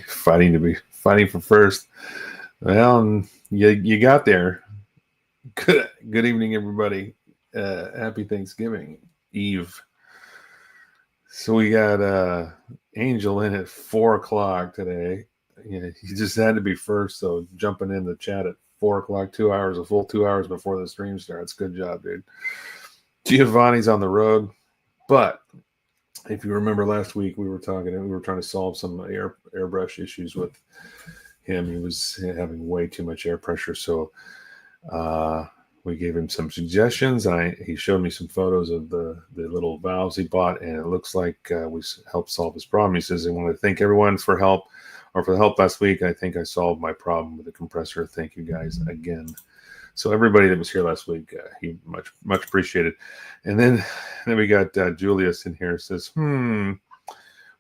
fighting for first. Well, you got there. Good evening, everybody. Happy Thanksgiving Eve. So we got Angel in at 4 o'clock today. Yeah, he just had to be first, so jumping in the chat at 4 o'clock, 2 hours, a full 2 hours before the stream starts. Good job, dude. Giovanni's on the road, but if you remember last week, we were trying to solve some airbrush issues with him. He was having way too much air pressure, so we gave him some suggestions. He showed me some photos of the little valves he bought, and it looks like we helped solve his problem. He says, I want to thank everyone for the help last week. I think I solved my problem with the compressor. Thank you guys again. So everybody that was here last week, he much appreciated. And then we got Julius in here. Says,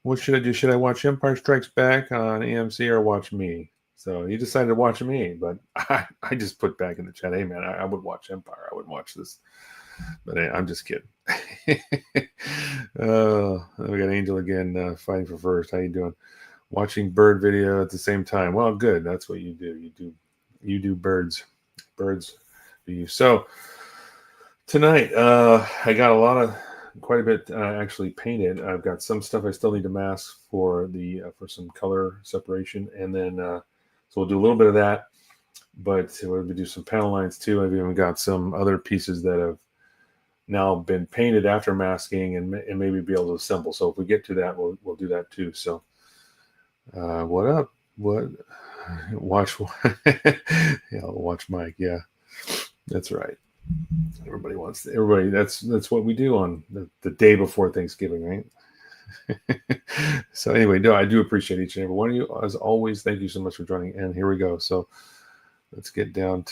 what should I do? Should I watch Empire Strikes Back on AMC or watch me? So he decided to watch me, but I just put back in the chat, hey man, I would watch Empire. I would watch this, but I'm just kidding. Oh, we got Angel again fighting for first. How you doing? Watching bird video at the same time. Well, good. That's what you do. You do birds for you. So tonight, I got quite a bit actually painted. I've got some stuff I still need to mask for some color separation, and then so we'll do a little bit of that. But we'll do some panel lines too. I've even got some other pieces that have now been painted after masking, and maybe be able to assemble. So if we get to that, we'll do that too. So what up? What? Watch watch Mike. Yeah, that's right. Everybody. That's what we do on the day before Thanksgiving, right? So anyway, no, I do appreciate each and every one of you. As always, thank you so much for joining. And here we go. So let's go down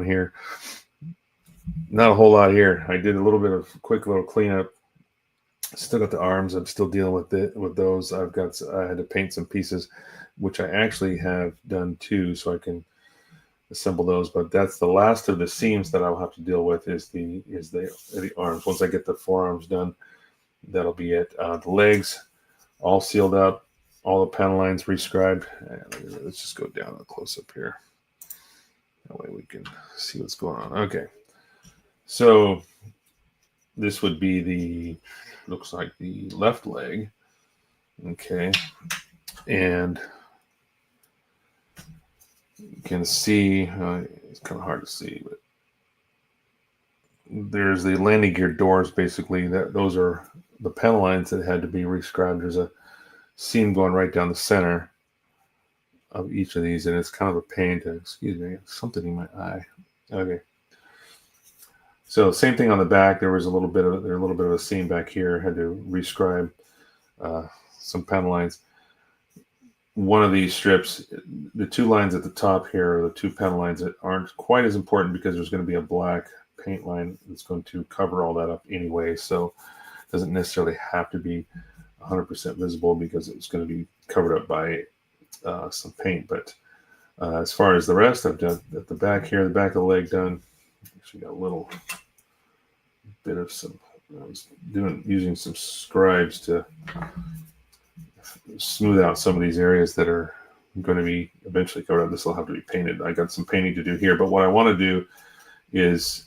here. Not a whole lot here. I did a little bit of quick little cleanup. Still got the arms. I'm still dealing with those. I had to paint some pieces, which I actually have done too, so I can assemble those. But that's the last of the seams that I'll have to deal with is the arms. Once I get the forearms done, that'll be it. The legs all sealed up, all the panel lines rescribed. Let's just go down a close up here. That way we can see what's going on. Okay, so this would be looks like the left leg. Okay, and you can see it's kind of hard to see, but there's the landing gear doors. Basically, those are the panel lines that had to be rescribed. There's a seam going right down the center of each of these, and it's kind of a pain to, excuse me, something in my eye. Okay. So same thing on the back. There was a little bit of a seam back here. Had to rescribe some panel lines. One of these strips, the two lines at the top here are the two panel lines that aren't quite as important because there's going to be a black paint line that's going to cover all that up anyway. So it doesn't necessarily have to be 100% visible because it's going to be covered up by some paint. But as far as the rest, I've done at the back here, the back of the leg done. Actually got a little bit of some. I was using some scribes to smooth out some of these areas that are going to be eventually covered up. This will have to be painted. I got some painting to do here, but what I want to do is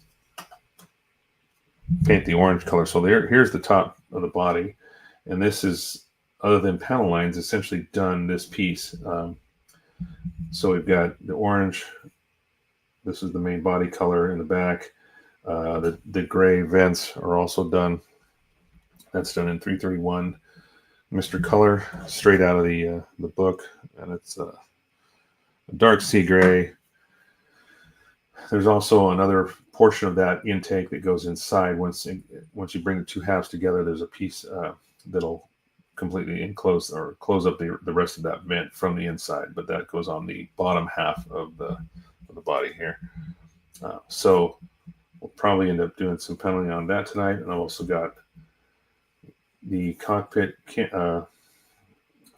paint the orange color. So here's the top of the body, and this is, other than panel lines, essentially done this piece. So we've got the orange. This is the main body color in the back. The gray vents are also done. That's done in 331 Mr. Color, straight out of the book, and it's a dark sea gray. There's also another portion of that intake that goes inside. Once you bring the two halves together, there's a piece that'll completely enclose or close up the rest of that vent from the inside, but that goes on the bottom half of the body here. So we'll probably end up doing some paneling on that tonight. And I've also got the cockpit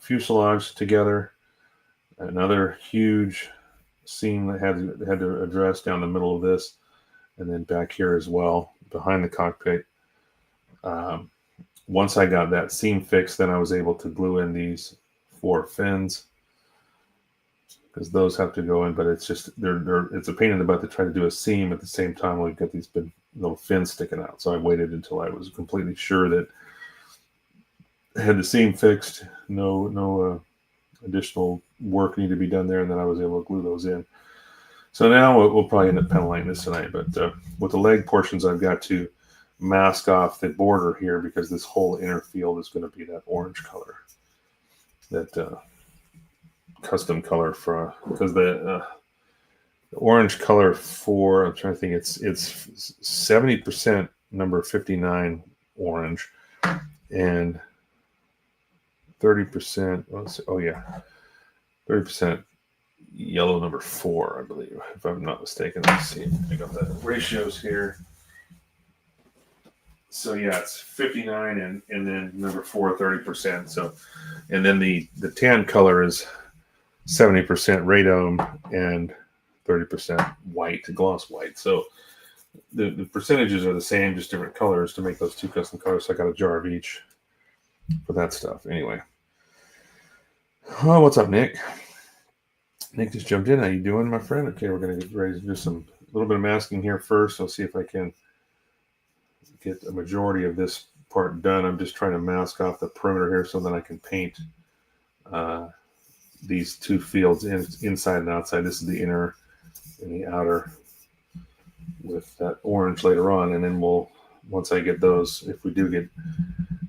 fuselage together. Another huge seam that had to address down the middle of this, and then back here as well behind the cockpit. once I got that seam fixed, then I was able to glue in these 4 fins, because those have to go in, but it's just it's a pain in the butt to try to do a seam at the same time when we've got these big little fins sticking out. So I waited until I was completely sure that I had the seam fixed, no additional work needed to be done there, and then I was able to glue those in. So now we'll probably end up paneling this tonight, but with the leg portions, I've got to mask off the border here, because this whole inner field is going to be that orange color, that custom color for, because the orange color for, I'm trying to think, it's 70% number 59 orange and 30%, oh yeah, 30% yellow number 4, I believe, if I'm not mistaken. Let's see, I got the ratios here. So yeah, it's 59 and then number 4, 30%. So, and then the tan color is 70% radome and 30% white, gloss white. So the percentages are the same, just different colors to make those 2 custom colors. So I got a jar of each for that stuff. Anyway. Oh, what's up, Nick? Nick just jumped in. How you doing, my friend? Okay, we're going to get ready to do a little bit of masking here first. I'll see if I can get a majority of this part done. I'm just trying to mask off the perimeter here so that I can paint these 2 fields inside and outside. This is the inner and the outer with that orange later on. And then once I get those, if we do get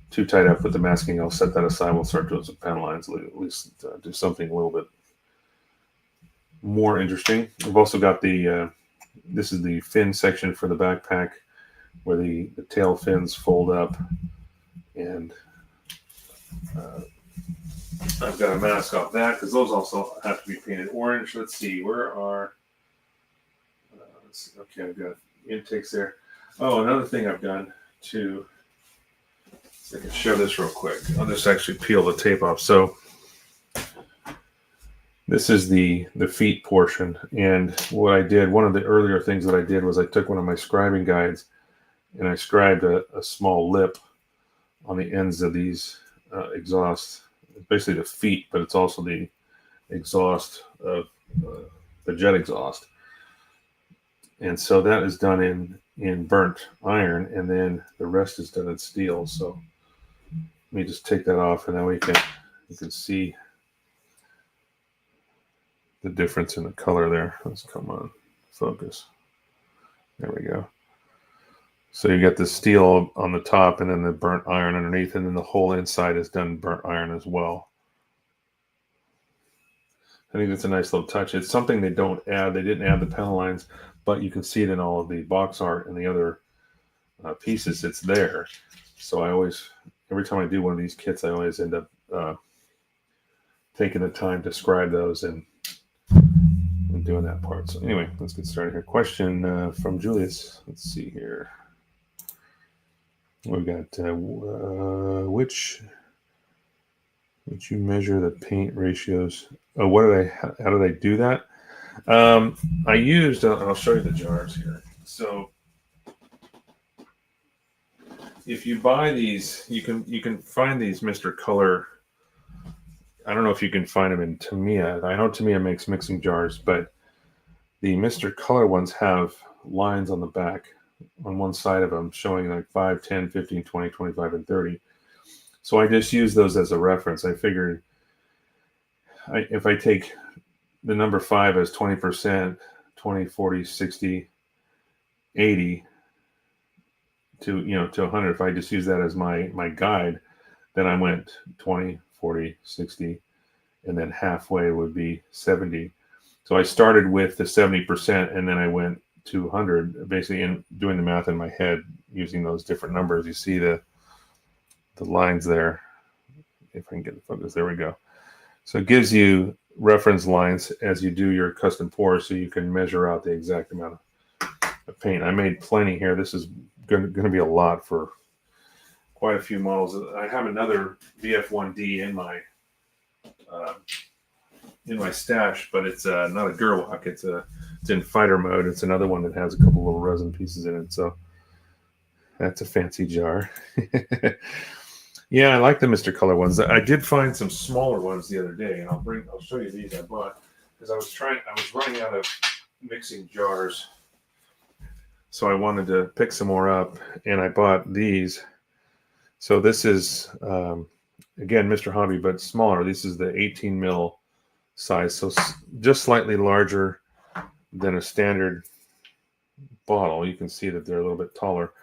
too tied up with the masking, I'll set that aside. We'll start doing some panel lines, at least do something a little bit more interesting. We've also got this is the fin section for the backpack, where the tail fins fold up, and I've got to mask off that because those also have to be painted orange. Let's see, where are okay, I've got intakes there. Oh, another thing I've done too, so I can show this real quick. I'll just actually peel the tape off. So this is the feet portion, and what I did, one of the earlier things that I did was I took one of my scribing guides and I scribed a small lip on the ends of these exhausts. It's basically the feet, but it's also the exhaust of the jet exhaust. And so that is done in burnt iron, and then the rest is done in steel. So let me just take that off, and then you can see the difference in the color there. Let's come on, focus. There we go. So you got the steel on the top and then the burnt iron underneath, and then the whole inside is done burnt iron as well. I think that's a nice little touch. It's something they don't add. They didn't add the panel lines, but you can see it in all of the box art and the other pieces. It's there. So every time I do one of these kits, I always end up taking the time to scribe those and doing that part. So anyway, let's get started here. Question from Julius. Let's see here. We've got which you measure the paint ratios. Oh, how did I do that? I used, I'll show you the jars here. So if you buy these, you can find these Mr. Color. I don't know if you can find them in Tamiya. I know Tamiya makes mixing jars, but the Mr. Color ones have lines on the back on one side of them showing like 5, 10, 15, 20, 25, and 30. So I just use those as a reference. I figured if I take the number 5 as 20%, 20, 40, 60, 80 to 100, if I just use that as my guide, then I went 20, 40, 60, and then halfway would be 70. So I started with the 70%, and then I went to 100, basically in doing the math in my head using those different numbers. You see the lines there. If I can get the focus, there we go. So it gives you reference lines as you do your custom pour, so you can measure out the exact amount of paint. I made plenty here. This is going to be a lot for quite a few models. I have another VF1D in my stash, but it's not a Gerwalk. It's in fighter mode. It's another one that has a couple little resin pieces in it. So that's a fancy jar. Yeah, I like the Mr. Color ones. I did find some smaller ones the other day, and I'll show you these I bought because I was running out of mixing jars, so I wanted to pick some more up, and I bought these. So this is again Mr. Hobby, but smaller. This is the 18 mil size, so just slightly larger than a standard bottle. You can see that they're a little bit taller,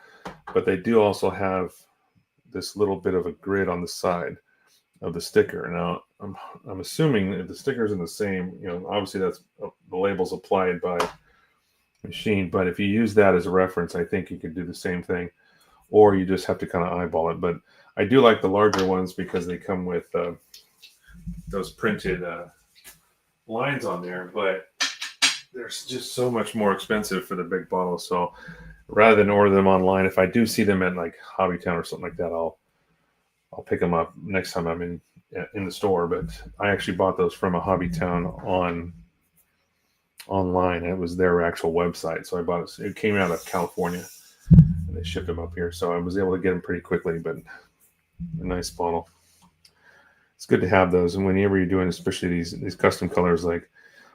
but they do also have this little bit of a grid on the side of the sticker. Now, I'm assuming if the stickers are the same, obviously that's the label's applied by machine, but if you use that as a reference, I think you could do the same thing, or you just have to kind of eyeball it. But I do like the larger ones because they come with those printed lines on there, but they're just so much more expensive for the big bottles. So rather than order them online, if I do see them at like Hobbytown or something like that, I'll pick them up next time I'm in the store. But I actually bought those from a Hobbytown online. It was their actual website, so I bought it. It came out of California, and they shipped them up here, so I was able to get them pretty quickly. But a nice bottle. It's good to have those, and whenever you're doing, especially these custom colors, like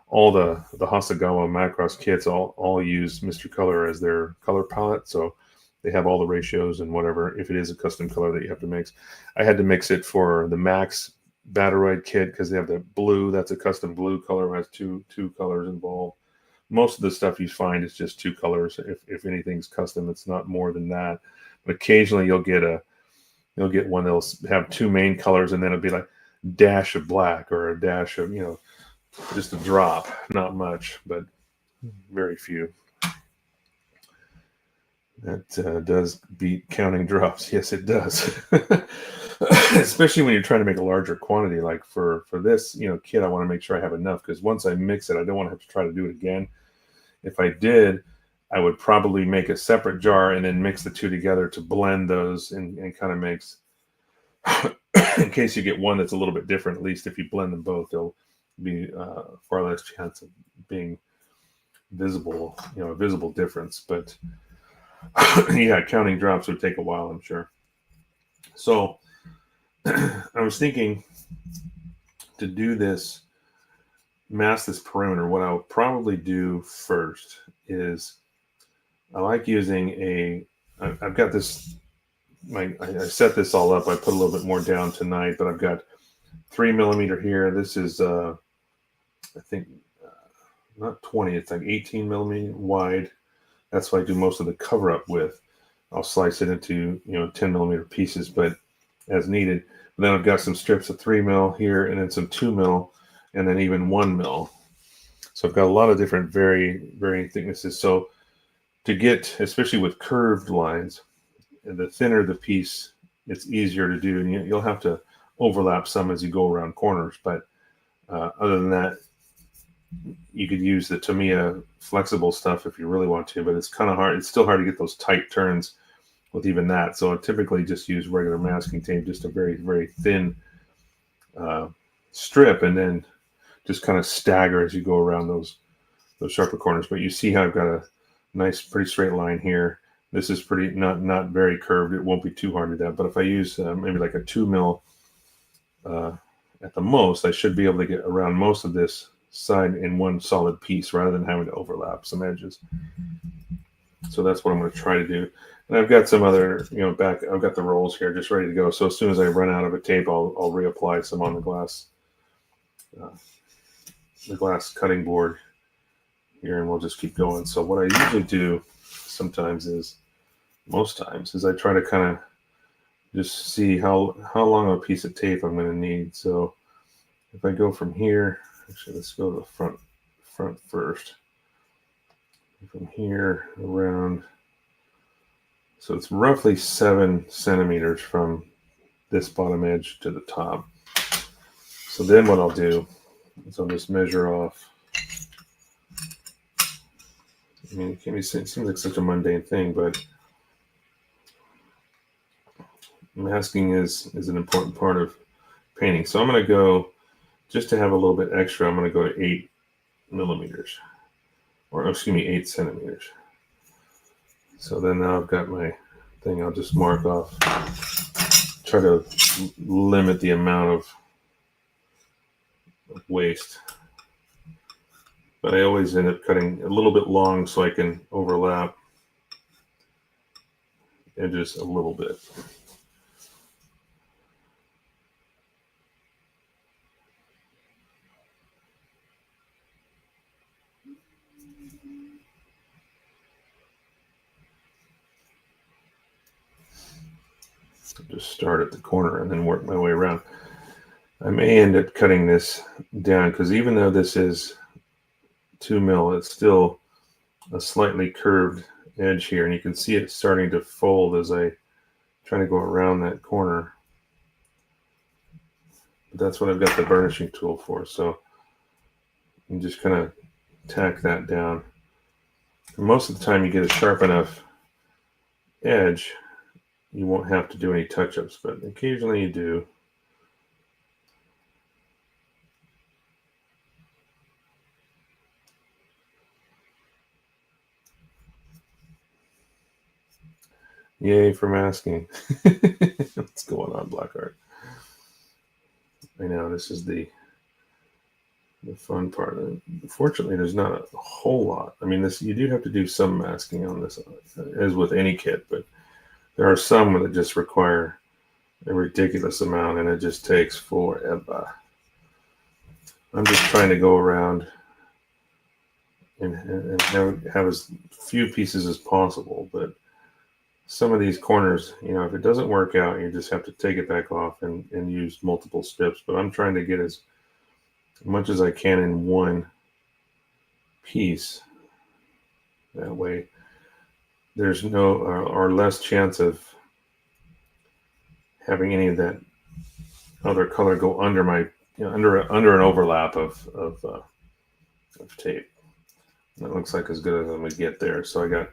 all the Hasegawa Macross kits, all use Mr. Color as their color palette, so they have all the ratios and whatever. If it is a custom color that you have to mix, I had to mix it for the Max Battleroid kit because they have the blue. That's a custom blue color. It has two colors involved. Most of the stuff you find is just two colors. If anything's custom, it's not more than that. But occasionally you'll get one that'll have two main colors, and then it'll be like dash of black or a dash of just a drop. Not much, but very few. That does beat counting drops. Yes, it does. Especially when you're trying to make a larger quantity. Like for this, kit, I want to make sure I have enough, because once I mix it, I don't want to have to try to do it again. If I did, I would probably make a separate jar and then mix the two together to blend those and kind of mix. In case you get one that's a little bit different, at least if you blend them both, there'll be far less chance of being visible, a visible difference. But yeah, counting drops would take a while, I'm sure. So I was thinking to do this, mask this perimeter. What I'll probably do first is I like using I've got this, I set this all up. I put a little bit more down tonight, but I've got 3 millimeter here. This is, I think, not 20, it's like 18 millimeter wide. That's what I do most of the cover up with. I'll slice it into 10 millimeter pieces, but as needed. But then I've got some strips of 3 mil here, and then some 2 mil, and then even 1 mil. So I've got a lot of different varying thicknesses. So to get, especially with curved lines, the thinner the piece, it's easier to do, and you'll have to overlap some as you go around corners. But other than that, you could use the Tamiya flexible stuff if you really want to, but it's kind of hard. It's still hard to get those tight turns with even that. So I typically just use regular masking tape, just a very, very thin strip, and then just kind of stagger as you go around those sharper corners. But you see how I've got a nice, pretty straight line here. This is pretty not very curved. It won't be too hard to do that. But if I use maybe like a 2 mil at the most, I should be able to get around most of this side in one solid piece rather than having to overlap some edges. So that's what I'm going to try to do. And I've got some other, I've got the rolls here just ready to go. So as soon as I run out of a tape, I'll reapply some on the glass cutting board here, and we'll just keep going. So what I usually do most times is I try to kind of just see how long of a piece of tape I'm going to need. So if I go from here, actually let's go to the front first. From here around, so it's roughly 7 centimeters from this bottom edge to the top. So then what I'll do is I'll just measure off. I mean, it seems like such a mundane thing, but masking is an important part of painting. So I'm going to go, just to have a little bit extra, I'm going to go to 8 millimeters. Or excuse me, 8 centimeters. So then now I've got my thing. I'll just mark off try to limit the amount of waste. But I always end up cutting a little bit long so I can overlap edges a little bit. Just start at the corner and then work my way around. I may end up cutting this down because even though this is 2 mil, it's still a slightly curved edge here, and you can see it starting to fold as I try to go around that corner. But that's what I've got the burnishing tool for, so you just kind of tack that down. And most of the time you get a sharp enough edge, you won't have to do any touch-ups, but occasionally you do. Yay for masking. What's going on, Blackheart? I know this is the fun part. Unfortunately, there's not a whole lot. I mean, this you do have to do some masking on this, as with any kit, but there are some that just require a ridiculous amount, and it just takes forever. I'm just trying to go around and have as few pieces as possible, but some of these corners, you know, if it doesn't work out, you just have to take it back off and use multiple strips. But I'm trying to get as much as I can in one piece. That way there's no or less chance of having any of that other color go under my, you know, under an overlap of tape. That looks like as good as I'm gonna get there. So I got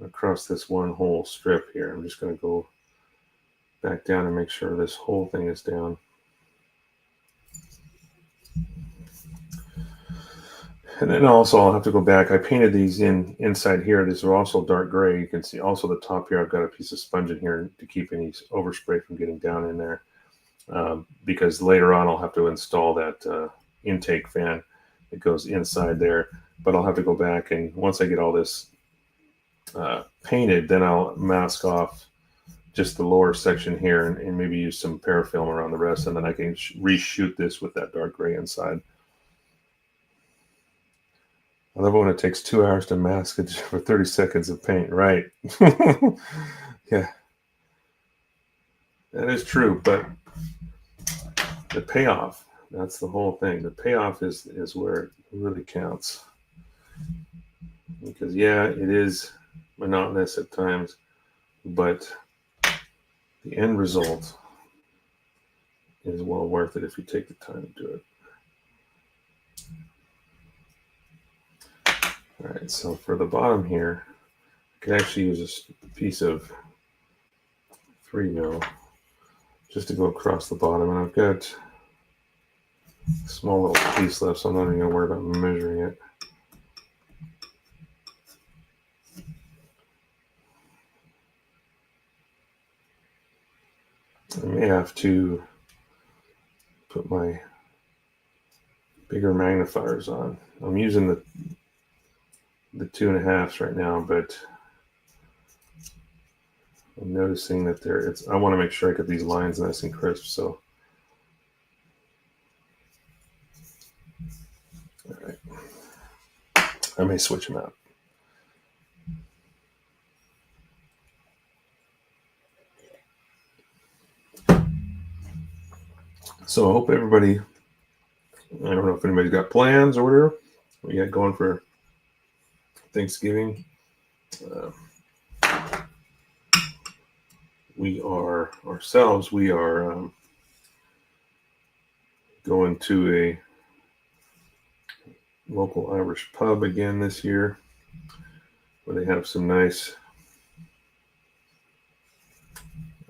across this one whole strip here. I'm just going to go back down and make sure this whole thing is down. And then also I'll have to go back. I painted these inside here. These are also dark gray. You can see also the top here. I've got a piece of sponge in here to keep any overspray from getting down in there. Because later on I'll have to install that intake fan that goes inside there. But I'll have to go back, and once I get all this painted, then I'll mask off just the lower section here and maybe use some parafilm around the rest, and then I can reshoot this with that dark gray inside. I love it when it takes 2 hours to mask it for 30 seconds of paint, right? Yeah, that is true, but the payoff, that's the whole thing. The payoff is where it really counts. Because yeah, it is monotonous at times, but the end result is well worth it if you take the time to do it. All right, so for the bottom here, I could actually use a piece of 3 mil just to go across the bottom, and I've got a small little piece left, so I'm not even going to worry about measuring it. I may have to put my bigger magnifiers on. I'm using the 2.5s right now, but I'm noticing that I want to make sure I get these lines nice and crisp. So, all right, I may switch them out. So I hope everybody, I don't know if anybody's got plans or whatever we got going for Thanksgiving. We are going to a local Irish pub again this year, where they have some nice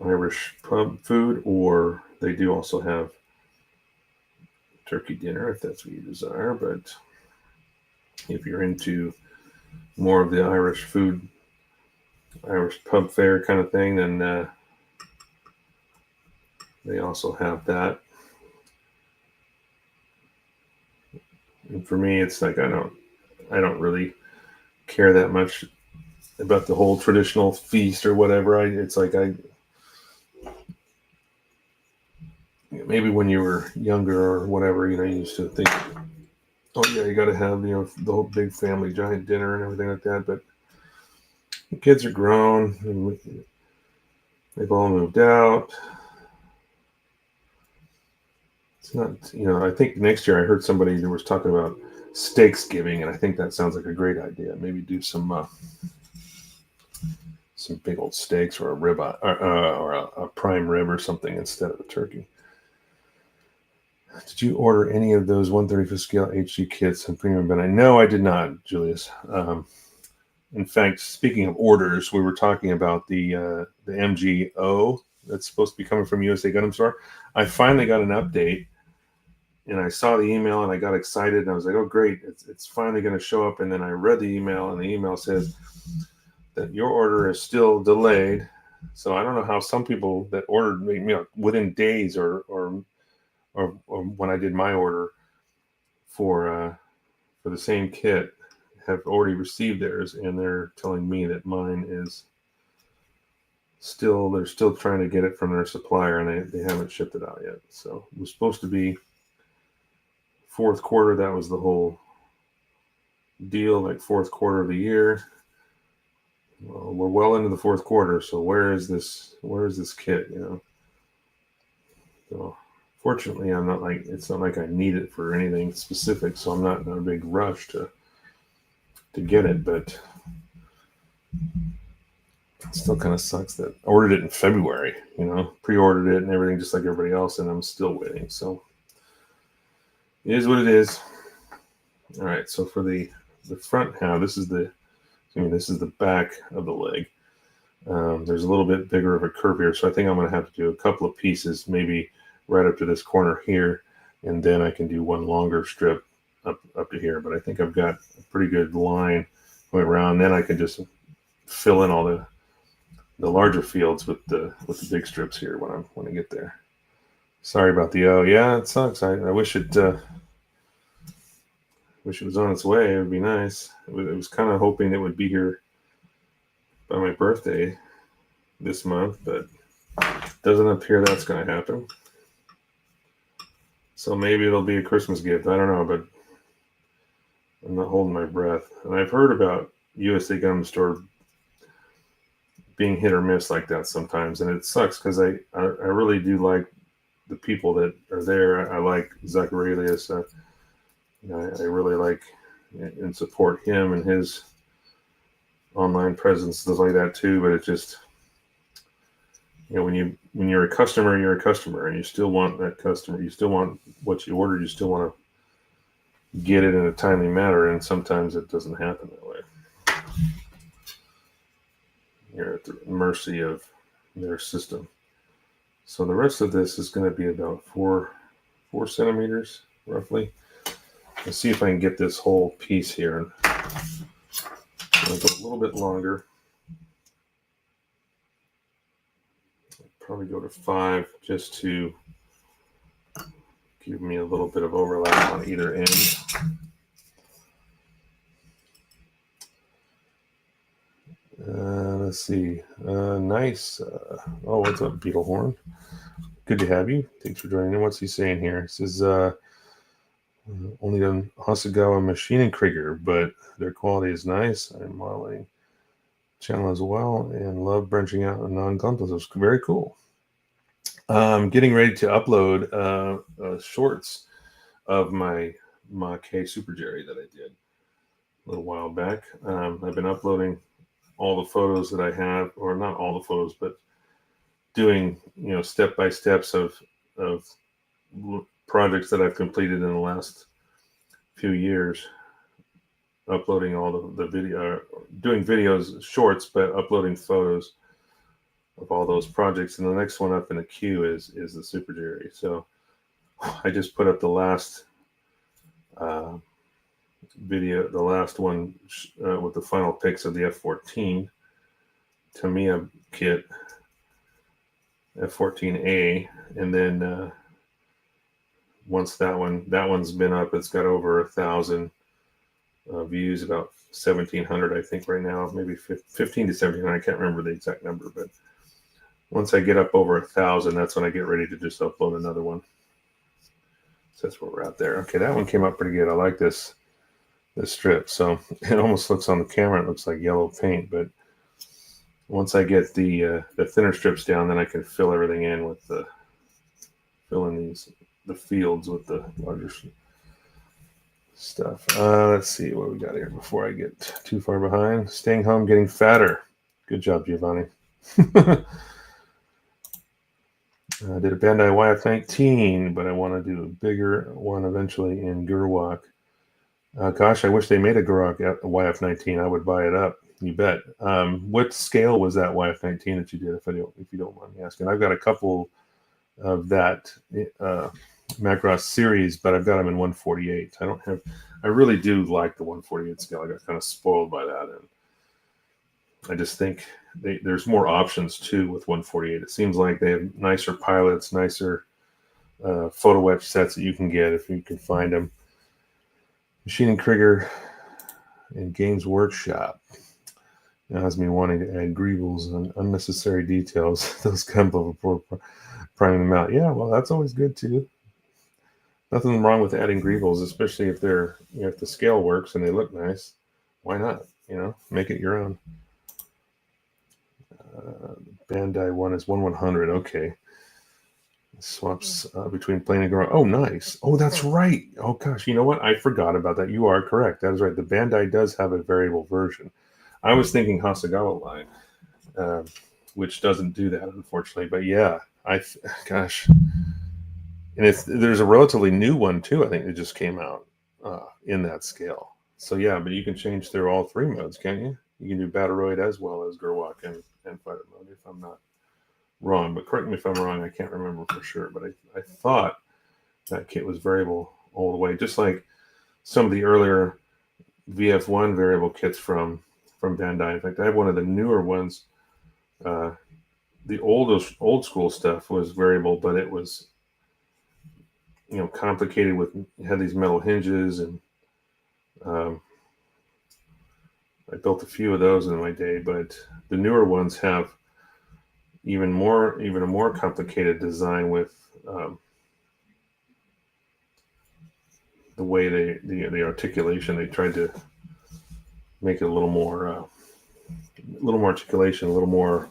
Irish pub food, or they do also have turkey dinner if that's what you desire. But if you're into more of the Irish food, Irish pub fare kind of thing, then they also have that. And for me, it's like I don't really care that much about the whole traditional feast or whatever. It's like maybe when you were younger or whatever, you used to think, oh yeah, you got to have the whole big family giant dinner and everything like that. But the kids are grown and they've all moved out. It's not, I think next year I heard somebody that was talking about Steaksgiving, and I think that sounds like a great idea. Maybe do some big old steaks or a ribeye or a prime rib or something instead of a turkey. Did you order any of those 135th scale HD kits and premium Ben? No, I did not, Julius. In fact, speaking of orders, we were talking about the MGO that's supposed to be coming from USA Gundam Store. I finally got an update, and I saw the email, and I got excited, and I was like, oh, great, it's finally going to show up. And then I read the email, and the email says that your order is still delayed. So I don't know how some people that ordered within days or when I did my order for the same kit have already received theirs, and they're telling me that mine is they're still trying to get it from their supplier, and they haven't shipped it out yet. So it was supposed to be fourth quarter. That was the whole deal, like fourth quarter of the year. Well, we're well into the fourth quarter, so where is this kit? So fortunately, it's not like I need it for anything specific, so I'm not in a big rush to get it, but it still kind of sucks that I ordered it in February, pre-ordered it and everything just like everybody else, and I'm still waiting. So it is what it is. All right, so for the front half, this is the back of the leg. There's a little bit bigger of a curve here, so I think I'm going to have to do a couple of pieces, maybe right up to this corner here, and then I can do one longer strip up to here. But I think I've got a pretty good line going around. Then I can just fill in all the larger fields with the big strips here when I get there. Sorry about the yeah, it sucks. I wish it was on its way. It would be nice. It was kind of hoping it would be here by my birthday this month, but doesn't appear that's going to happen. So maybe it'll be a Christmas gift. I don't know, but I'm not holding my breath. And I've heard about USA Gundam Store being hit or miss like that sometimes, and it sucks because I really do like the people that are there. I like Zach Aurelius. I really like and support him and his online presence, stuff like that too. But it just, when you're a customer, you're a customer, and you still want that customer. You still want what you ordered. You still want to get it in a timely manner, and sometimes it doesn't happen that way. You're at the mercy of their system. So the rest of this is going to be about 4 centimeters roughly. Let's see if I can get this whole piece here. I'll go a little bit longer. I'll probably go to 5 just to give me a little bit of overlap on either end. Let's see. Nice. What's up, Beetlehorn? Good to have you. Thanks for joining in. What's he saying here? It says, only done Hasegawa Machining Krieger, but their quality is nice. I'm modeling channel as well and love branching out on non-Gundams. It's very cool. Getting ready to upload shorts of my Mach-K Super Jerry that I did a little while back. I've been uploading all the photos that I have, or not all the photos, but doing step-by-steps of projects that I've completed in the last few years, uploading all the video, doing videos, shorts, but uploading photos of all those projects. And the next one up in the queue is the Super Jerry. So I just put up the last video, the last one with the final pics of the F-14 Tamiya kit. F14A, and then once that one's been up, it's got over 1,000 views, about 1,700 I think right now, maybe 15 to 1,700. I can't remember the exact number, but once I get up over 1,000, that's when I get ready to just upload another one. So that's where we're at there. Okay, that one came out pretty good. I like this strip. So it almost looks on the camera, it looks like yellow paint, but once I get the thinner strips down, then I can fill everything in with fill in the fields with the larger stuff. Let's see what we got here before I get too far behind. Staying home, getting fatter. Good job, Giovanni. I did a Bandai YF19, but I want to do a bigger one eventually in Gerwalk. Gosh, I wish they made a Gerwalk YF19. I would buy it up. You bet. What scale was that YF19 that you did, if you don't mind me asking? I've got a couple of that Macross series, but I've got them in 148. I really do like the 148 scale. I got kind of spoiled by that, and I just think there's more options too with 148. It seems like they have nicer pilots, nicer photo etch sets that you can get if you can find them. Machining Krieger and Games Workshop. Now has me wanting to add greebles and unnecessary details. Those come before priming them out. Yeah, well, that's always good too. Nothing wrong with adding greebles, especially if if the scale works and they look nice. Why not? Make it your own. Bandai one is 1/100. Okay. Swaps between plain and Gerwalk. Oh, nice. Oh, that's right. Oh, gosh. You know what? I forgot about that. You are correct. That is right. The Bandai does have a variable version. I was thinking Hasegawa line, which doesn't do that, unfortunately. But yeah, gosh. And there's a relatively new one, too, I think, that just came out in that scale. So yeah, but you can change through all three modes, can't you? You can do Battleroid as well as Gerwalk and Fighter mode, if I'm not wrong. But correct me if I'm wrong. I can't remember for sure. But I thought that kit was variable all the way, just like some of the earlier VF1 variable kits from Bandai. In fact, I have one of the newer ones. The old school stuff was variable, but it was complicated it had these metal hinges, and I built a few of those in my day. But the newer ones have even a more complicated design with the way the articulation. They tried to make it a little more articulation, a little more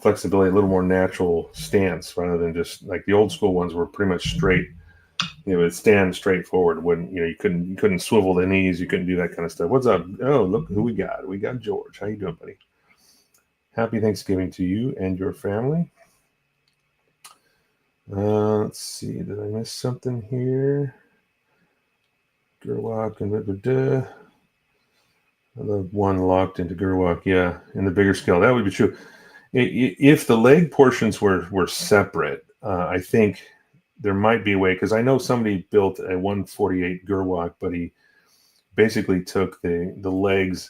flexibility, a little more natural stance, rather than just like the old school ones were pretty much straight. It would stand straight forward. When you couldn't swivel the knees, you couldn't do that kind of stuff. What's up? Oh, look who we got. We got George. How you doing, buddy? Happy Thanksgiving to you and your family. Let's see. Did I miss something here? Gerwalk and the one locked into Gerwalk. Yeah, in the bigger scale. That would be true. If the leg portions were separate, I think there might be a way, because I know somebody built a 148 Gerwalk, but he basically took the legs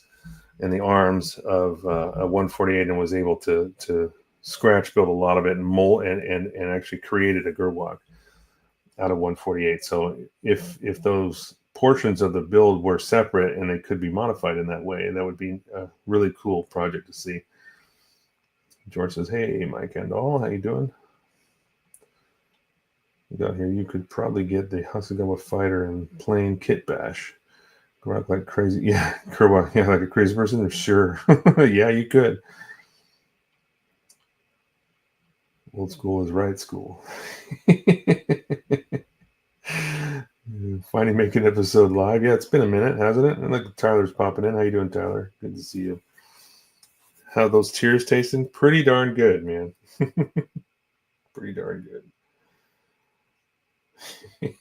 and the arms of a 148 and was able to scratch build a lot of it and mold and actually created a Gerwalk out of 148. So if those portions of the build were separate and they could be modified in that way, that would be a really cool project to see. George says, "Hey, Mike and all, how you doing?" We got here. You could probably get the Hasegawa Fighter in plain kit bash. Gerwalk like crazy. Yeah, Gerwalk, yeah, like a crazy person. Sure. Yeah, you could. Old school is right school. Finally making an episode live. Yeah, it's been a minute, hasn't it? And look, Tyler's popping in. How you doing, Tyler? Good to see you. How those tears tasting? Pretty darn good, man. Pretty darn good. Yeah,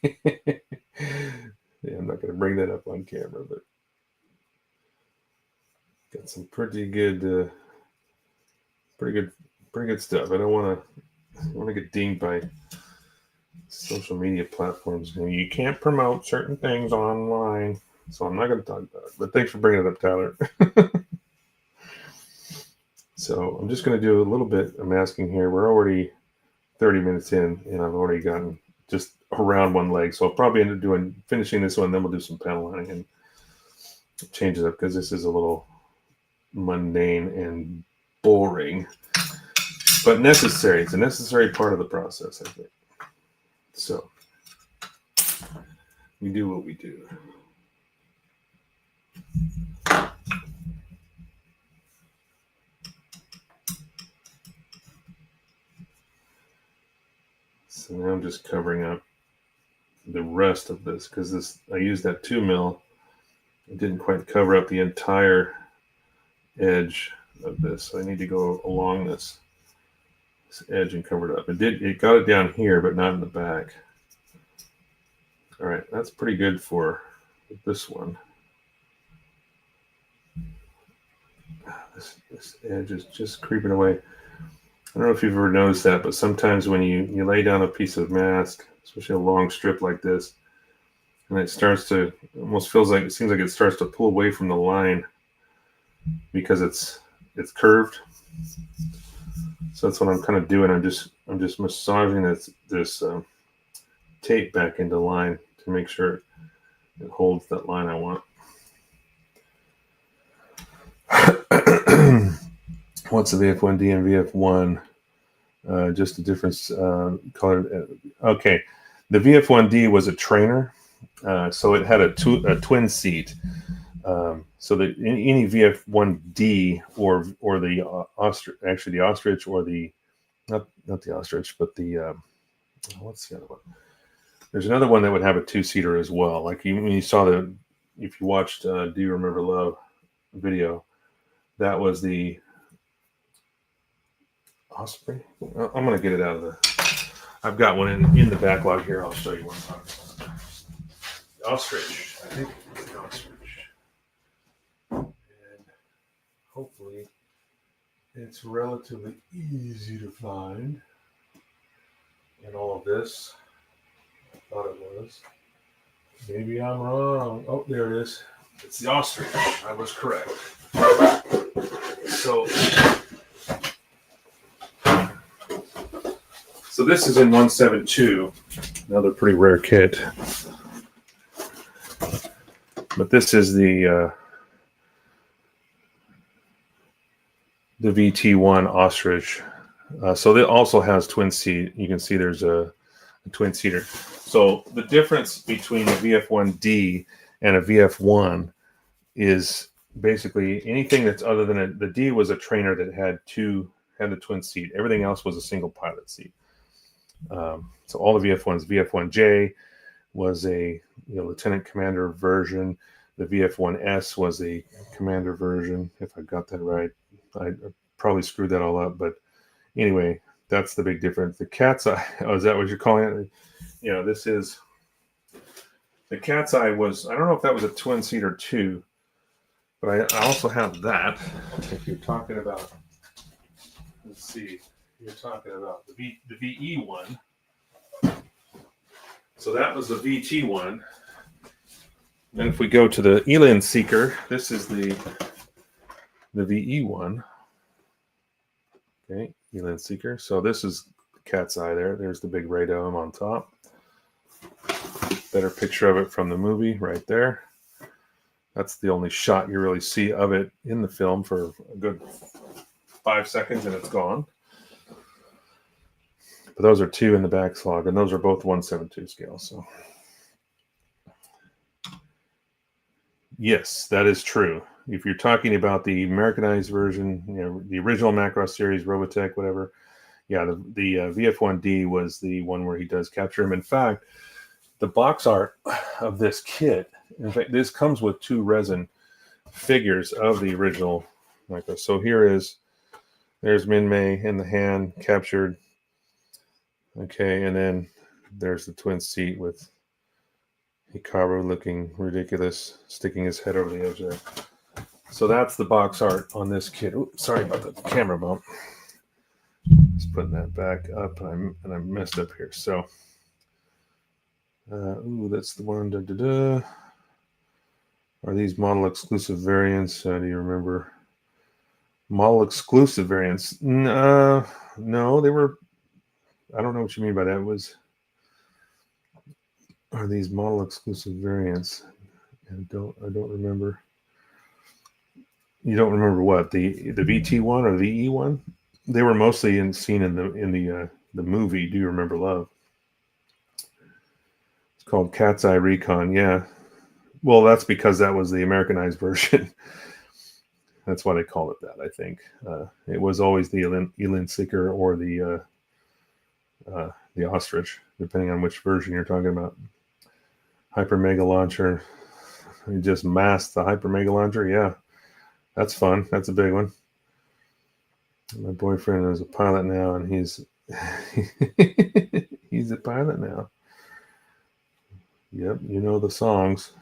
I'm not going to bring that up on camera, but got some pretty good stuff. I don't want to get dinged by social media platforms. You can't promote certain things online, so I'm not going to talk about it. But thanks for bringing it up, Tyler. So I'm just going to do a little bit of masking here. We're already 30 minutes in, and I've already gotten just around one leg. So I'll probably end up finishing this one, then we'll do some panel lining and change it up, because this is a little mundane and boring, but necessary. It's a necessary part of the process, I think. So we do what we do. So now I'm just covering up the rest of this, because I used that 2 mil. It didn't quite cover up the entire edge of this, so I need to go along this edge and cover it up. It got it down here, but not in the back. All right, that's pretty good for this one. This edge is just creeping away. I don't know if you've ever noticed that, but sometimes when you lay down a piece of mask, especially a long strip like this, and it starts to, almost seems like it starts to pull away from the line because it's curved. So that's what I'm kind of doing. I'm just massaging this tape back into line to make sure it holds that line I want. What's the VF1D and VF1? Just a difference color. Okay, the VF1D was a trainer, so it had a twin seat. So that any VF1D or the ostrich, actually the ostrich, or the not the ostrich, but the what's the other one? There's another one that would have a 2-seater as well. Like when you saw if you watched Do You Remember Love video, that was the Osprey. I'm gonna get it out of the. I've got one in the backlog here. I'll show you what I'm talking about. The ostrich. I think it's the ostrich. And hopefully it's relatively easy to find in all of this. I thought it was. Maybe I'm wrong. Oh, there it is. It's the ostrich. I was correct. So this is in 172, another pretty rare kit. But this is the VT1 ostrich. So it also has twin seat. You can see there's a twin seater. So the difference between a VF1D and a VF1 is basically anything that's other than the D was a trainer that had the twin seat. Everything else was a single pilot seat. So all the VF1s, VF1J was a lieutenant commander version. The VF1S was a commander version, if I got that right. I probably screwed that all up, but anyway, that's the big difference. The cat's eye. Oh, is that what you're calling it? This is the cat's eye. I don't know if that was a twin seater too, but I also have that. If you're talking about, let's see. You're talking about the VE one. So that was the VT one. And if we go to the Eland Seeker, this is the VE one. Okay, Eland Seeker. So this is cat's eye there. There's the big radome on top. Better picture of it from the movie right there. That's the only shot you really see of it in the film for a good 5 seconds, and it's gone. But those are 2 in the backlog, and those are both 1/72 scale. So, yes, that is true. If you're talking about the Americanized version, the original Macross series, Robotech, whatever, yeah, the VF1D was the one where he does capture him. In fact, the box art of this kit, in fact, this comes with 2 resin figures of the original Macross. So there's Min Mei in the hand captured. Okay, and then there's the twin seat with Hikaru looking ridiculous, sticking his head over the edge there. So that's the box art on this kit. Oops, sorry about the camera bump. Just putting that back up, and I messed up here. So, that's the one. Are these model exclusive variants? Do you remember? Model exclusive variants? No, they were. I don't know what you mean by that. Are these model exclusive variants? I don't remember. You don't remember what, the VT one or the E one? They were mostly seen in the movie Do You Remember Love? It's called Cat's Eye Recon. Yeah. Well, that's because that was the Americanized version. That's why they call it that, I think. It was always the Eland Seeker or the Ostrich, depending on which version you're talking about. Hyper Mega Launcher. You just masked the Hyper Mega Launcher. Yeah, that's fun. That's a big one. My boyfriend is a pilot now, and he's he's a pilot now. Yep, you know the songs.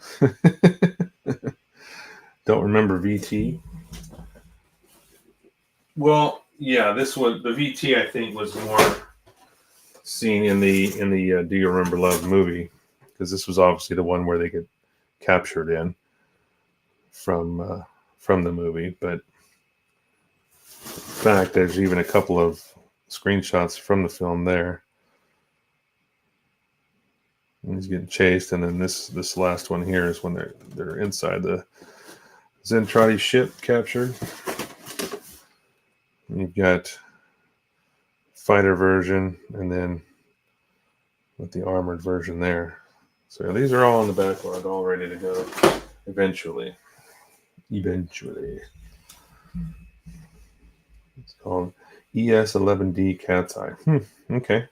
Don't remember VT. Well, yeah, this was the VT. I think was more seen in the Do You Remember Love movie, because this was obviously the one where they get captured in from the movie. But in fact, there's even a couple of screenshots from the film there. And he's getting chased, and then this last one here is when they're inside the Zentradi ship captured. And you've got fighter version, and then with the armored version there. So these are all in the backlog, all ready to go. Eventually. It's called ES11D Cat's Eye. Okay.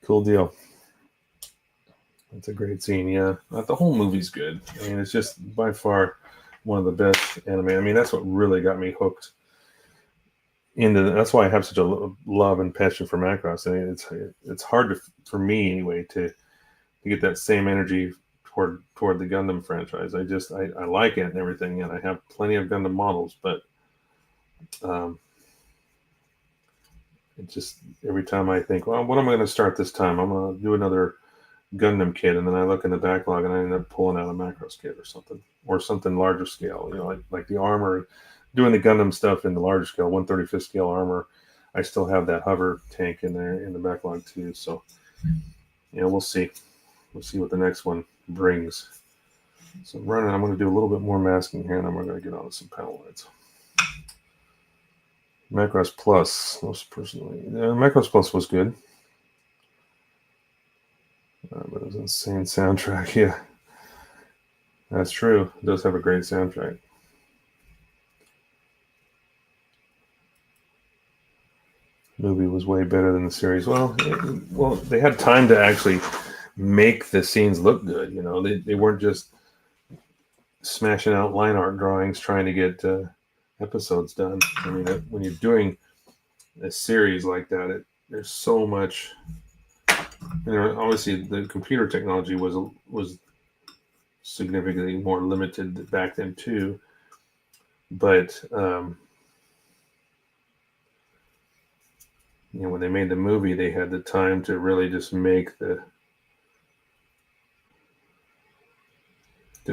Cool deal. That's a great scene, yeah. The whole movie's good. I mean, it's just by far one of the best anime. I mean, that's what really got me hooked into. That's why I have such a love and passion for Macross. I mean, it's hard for me anyway to get that same energy toward the Gundam franchise. I like it and everything, and I have plenty of Gundam models, but it just every time I think, well, what am I going to start this time? I'm going to do another Gundam kit, and then I look in the backlog and I end up pulling out a Macross kit or something larger scale, like the armor, doing the Gundam stuff in the larger scale, 1/35 scale armor. I still have that hover tank in there in the backlog too. So we'll see what the next one brings. So I'm going to do a little bit more masking here, and then we're going to get on to some panel lights. Macross Plus, most personally, Macross Plus was good. But it was an insane soundtrack. Yeah, that's true. It does have a great soundtrack. The movie was way better than the series. Well, they had time to actually make the scenes look good. They weren't just smashing out line art drawings trying to get episodes done. I mean, when you're doing a series like that, there's so much. Obviously, the computer technology was significantly more limited back then too. But when they made the movie, they had the time to really just to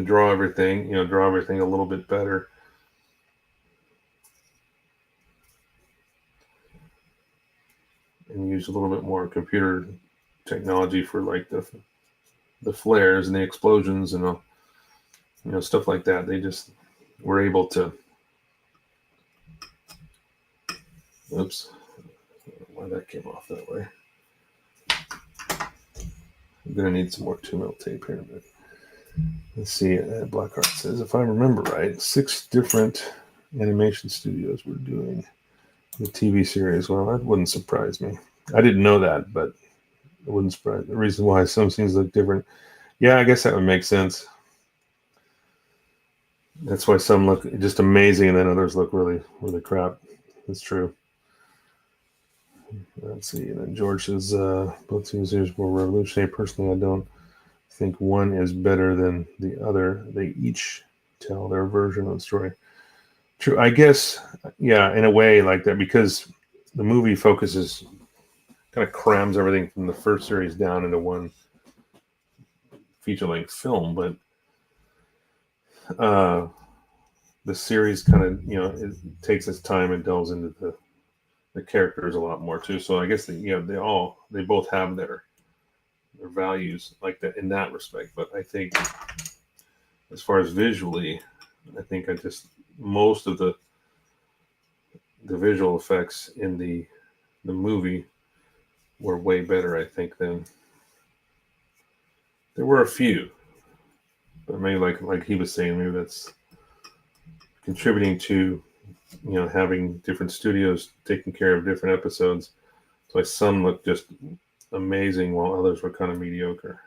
draw everything a little bit better. And use a little bit more computer technology for like the flares and the explosions and stuff like that. They just were able to. Oops, I don't know why that came off that way. I'm gonna need some more 2mm tape here, but let's see. Blackheart says, if I remember right, 6 different animation studios were doing the TV series. Well, that wouldn't surprise me. I didn't know that, but it wouldn't surprise me. The reason why some scenes look different. Yeah, I guess that would make sense. That's why some look just amazing and then others look really, really crap. That's true. Let's see. And then George says, both series were revolutionary. Personally, I don't think one is better than the other. They each tell their version of the story. True. I guess, yeah, in a way like that, because the movie focuses, kind of crams everything from the first series down into one feature-length film, but the series kind of, it takes its time and delves into the characters a lot more too. So I guess they both have their values like that in that respect. But I think as far as visually, I think most of the visual effects in the movie were way better, I think, than there were a few. But maybe like he was saying, maybe that's contributing to having different studios taking care of different episodes. So some looked just amazing while others were kind of mediocre.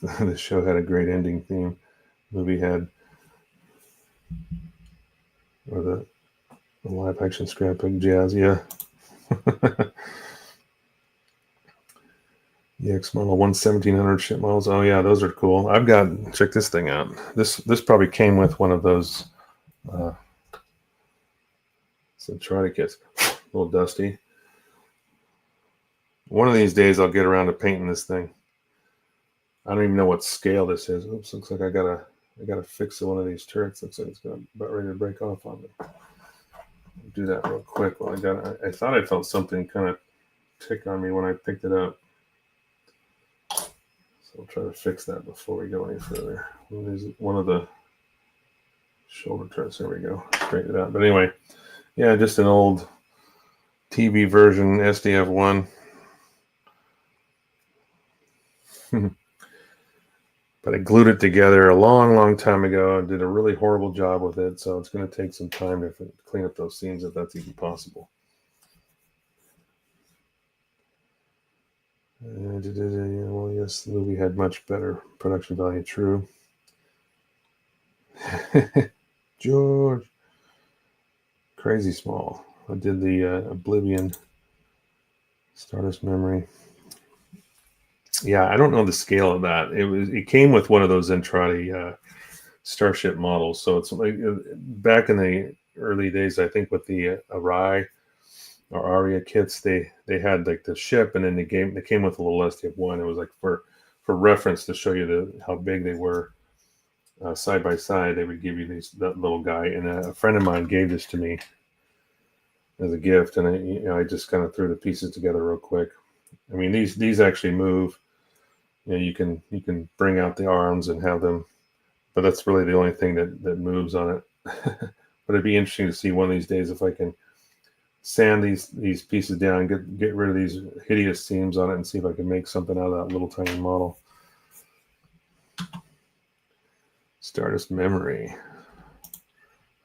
The show had a great ending theme. The movie had, or the live action scrapbook jazz, yeah. EX model 1700 ship models. Oh yeah, those are cool. Check this thing out. This probably came with one of those Centrati kits. A little dusty. One of these days I'll get around to painting this thing. I don't even know what scale this is. Oops, looks like I gotta fix one of these turrets. Looks like it's about ready to break off on me. I'll do that real quick. Well, I thought I felt something kind of tick on me when I picked it up. So I'll try to fix that before we go any further. One of the shoulder turrets. There we go. Straighten it out. But anyway, yeah, just an old TV version SDF1. But I glued it together a long, long time ago and did a really horrible job with it. So it's going to take some time to clean up those seams if that's even possible. Well, yes, the movie had much better production value. True. George. Crazy small. I did the Oblivion Stardust Memory. Yeah, I don't know the scale of that. It came with one of those Entrati Starship models. So it's like back in the early days, I think with the Arai or Aria kits, they had like the ship, and then they came with a little SDF1. It was like for reference to show you how big they were side by side. They would give you that little guy, and a friend of mine gave this to me as a gift, and I just kind of threw the pieces together real quick. I mean, these actually move. You can bring out the arms and have them, but that's really the only thing that moves on it. But it'd be interesting to see one of these days if I can sand these pieces down, get rid of these hideous seams on it, and see if I can make something out of that little tiny model. Stardust Memory.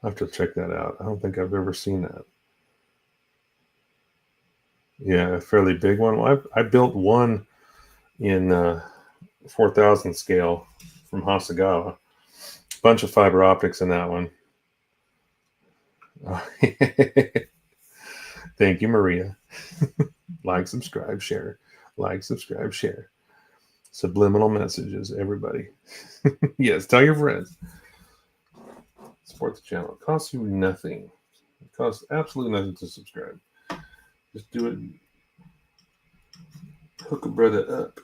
I'll have to check that out. I don't think I've ever seen that. Yeah, a fairly big one. Well, I built one in 4000 scale from Hasegawa. Bunch of fiber optics in that one. Thank you, Maria. Like, subscribe, share. Like, subscribe, share. Subliminal messages, everybody. Yes, tell your friends. Support the channel. It costs you nothing. It costs absolutely nothing to subscribe. Just do it. Hook a brother up.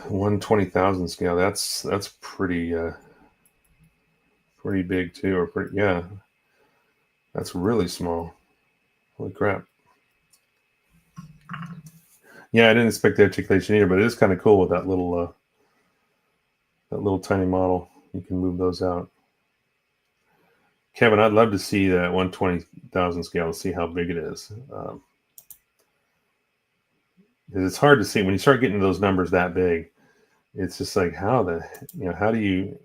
One 20,000 scale. That's pretty pretty big too, or pretty, yeah. That's really small. Holy crap. Yeah, I didn't expect the articulation either, but it is kind of cool with that little tiny model. You can move those out. Kevin, I'd love to see that 120,000 scale, see how big it is. Because it's hard to see when you start getting those numbers that big. It's just like how do you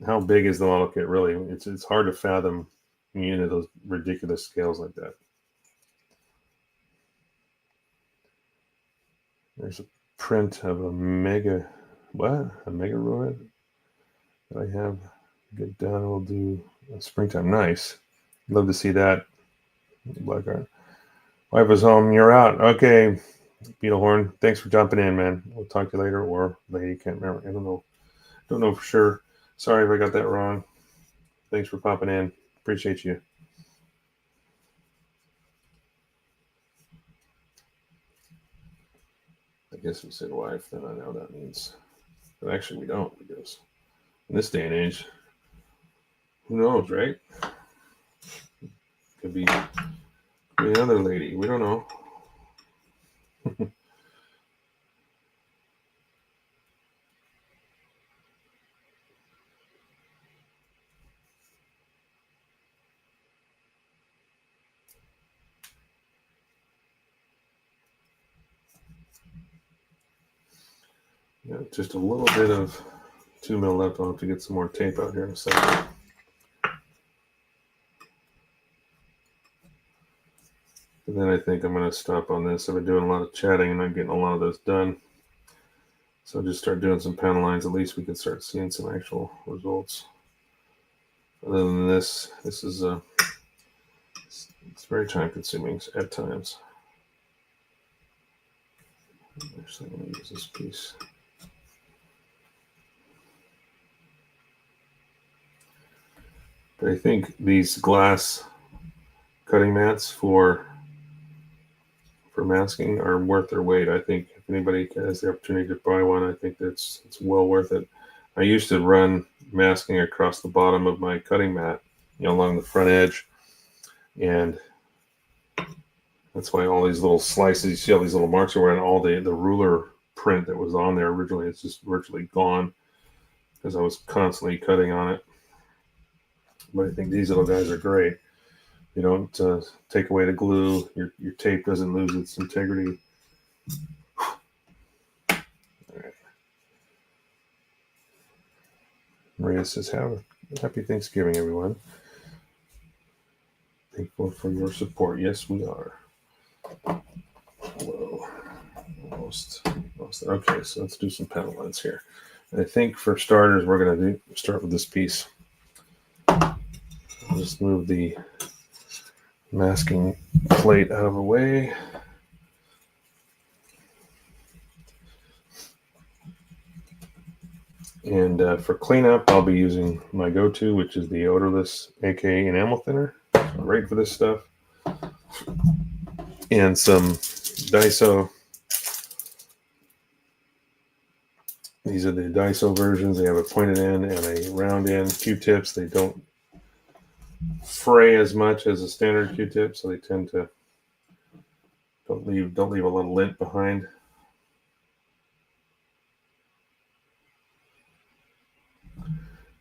how big is the model kit really? It's hard to fathom into those ridiculous scales like that. There's a print of a mega roid that I have. Get done. We'll do a springtime. Nice. Love to see that. Black art. Wife was home. You're out. Okay. Beetlehorn. Thanks for jumping in, man. We'll talk to you later, or lady. Can't remember. I don't know. Don't know for sure. Sorry if I got that wrong. Thanks for popping in. Appreciate you. I guess we said wife, then I know that means. But actually, we don't, because in this day and age, who knows, right? Could be another lady. We don't know. Yeah, just a little bit of 2 mil left. I'll have to get some more tape out here in a second. And then I think I'm going to stop on this. I've been doing a lot of chatting and not getting a lot of this done. So I'll just start doing some panel lines. At least we can start seeing some actual results. Other than this is it's very time consuming at times. Actually, I'm going to use this piece. But I think these glass cutting mats for masking are worth their weight. I think if anybody has the opportunity to buy one, I think it's well worth it. I used to run masking across the bottom of my cutting mat, along the front edge, and that's why all these little slices, you see all these little marks around all the ruler print that was on there originally, it's just virtually gone because I was constantly cutting on it. But I think these little guys are great. You don't take away the glue. Your tape doesn't lose its integrity. All right. Maria says, happy Thanksgiving, everyone. Thankful for your support. Yes, we are. Whoa. Almost. Okay, so let's do some panel lines here. And I think for starters, we're going to start with this piece. I'll just move the masking plate out of the way. And for cleanup, I'll be using my go-to, which is the odorless aka enamel thinner. Great for this stuff. And some Daiso. These are the Daiso versions. They have a pointed end and a round end. Q-tips, they don't fray as much as a standard Q-tip, so they tend to don't leave a lot of lint behind.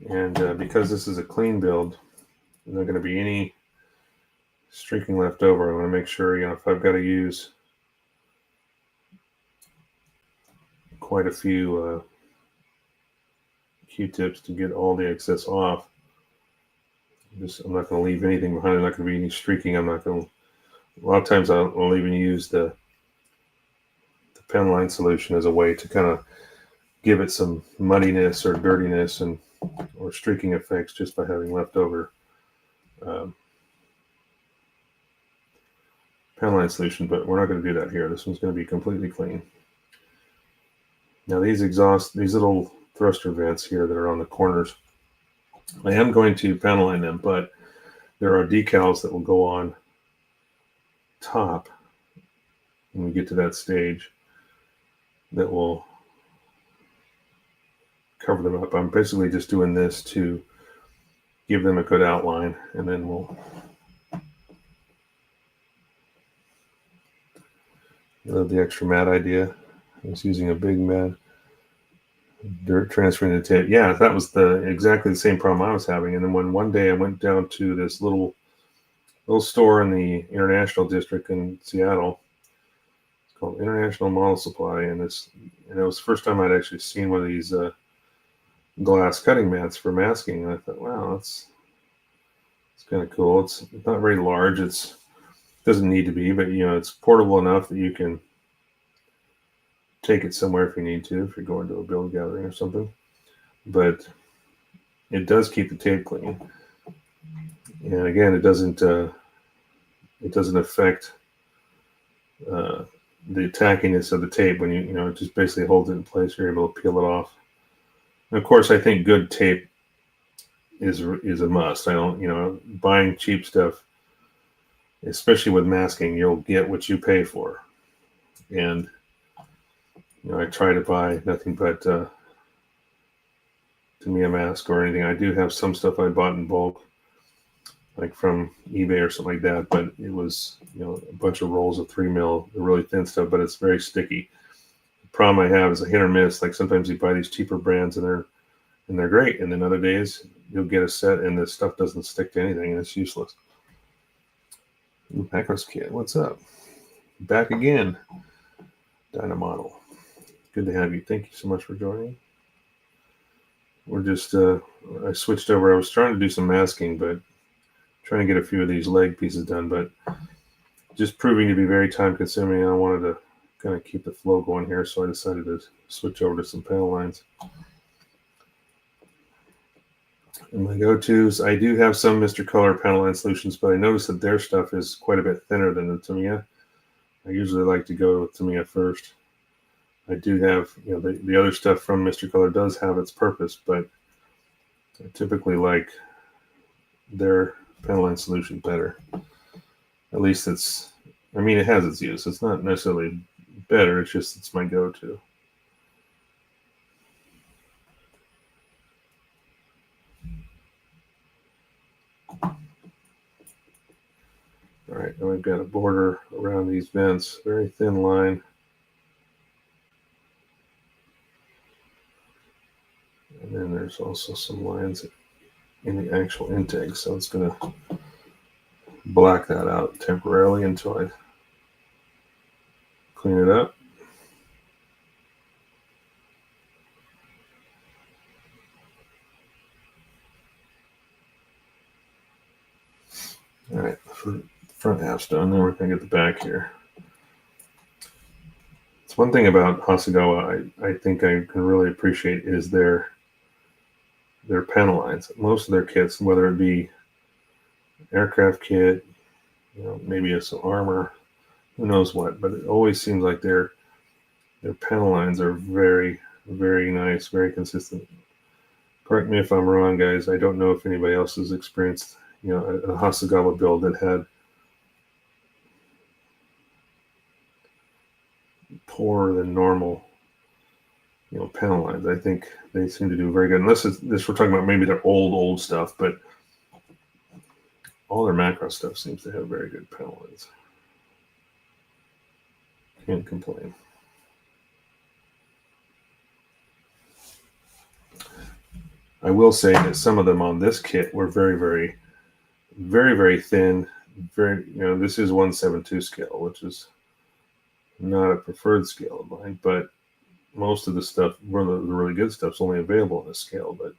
And because this is a clean build, there's not going to be any streaking left over. I want to make sure, if I've got to use quite a few Q-tips to get all the excess off, I'm not going to leave anything behind. There's not going to be any streaking. A lot of times I'll even use the pen line solution as a way to kind of give it some muddiness or dirtiness or streaking effects just by having leftover pen line solution, but we're not going to do that here. This one's going to be completely clean. Now these little thruster vents here that are on the corners, I am going to panel line them, but there are decals that will go on top when we get to that stage that will cover them up. I'm basically just doing this to give them a good outline, and then we'll love the extra mat idea. I was using a big mat, dirt transferring the tape. Yeah, that was exactly the same problem I was having. And then when one day I went down to this little store in the International District in Seattle, it's called International Model Supply, and it was the first time I'd actually seen one of these glass cutting mats for masking, and I thought, wow, it's kind of cool. It's not very large. It doesn't need to be, but it's portable enough that you can take it somewhere if you need to, if you're going to a build gathering or something. But it does keep the tape clean, and again, it doesn't affect the tackiness of the tape when it just basically holds it in place. You're able to peel it off. And of course, I think good tape is a must. I don't, buying cheap stuff, especially with masking, you'll get what you pay for. And I try to buy nothing but Tamiya mask or anything. I do have some stuff I bought in bulk, like from eBay or something like that, but it was a bunch of rolls of 3mm, the really thin stuff, but it's very sticky. The problem I have is a hit or miss. Like sometimes you buy these cheaper brands and they're great, and then other days you'll get a set and the stuff doesn't stick to anything and it's useless. Macross Kid, what's up? Back again, Dynamodel. Good to have you. Thank you so much for joining. We're just I switched over. I was trying to do some masking, but trying to get a few of these leg pieces done, but just proving to be very time consuming. I wanted to kind of keep the flow going here, so I decided to switch over to some panel lines. And my go-tos, I do have some Mr. Color panel line solutions, but I noticed that their stuff is quite a bit thinner than the Tamiya. I usually like to go with Tamiya first. I do have, the other stuff from Mr. Color does have its purpose, but I typically like their panel line solution better. At least it has its use. It's not necessarily better, it's my go-to. All right, now we've got a border around these vents, very thin line. And then there's also some lines in the actual intake, so it's going to black that out temporarily until I clean it up. All right, the front half's done. Then we're going to get the back here. It's one thing about Hasegawa I think I can really appreciate is their panel lines. Most of their kits, whether it be aircraft kit, maybe some armor, who knows what, but it always seems like their panel lines are very, very nice, very consistent. Correct me if I'm wrong, guys. I don't know if anybody else has experienced, a Hasegawa build that had poorer than normal, panel lines. I think they seem to do very good. Unless we're talking about maybe their old stuff, but all their Macross stuff seems to have very good panel lines. Can't complain. I will say that some of them on this kit were very, very, very, very thin. This is 1/7/2 scale, which is not a preferred scale of mine, but most of the stuff, the really good stuff, is only available on this scale. But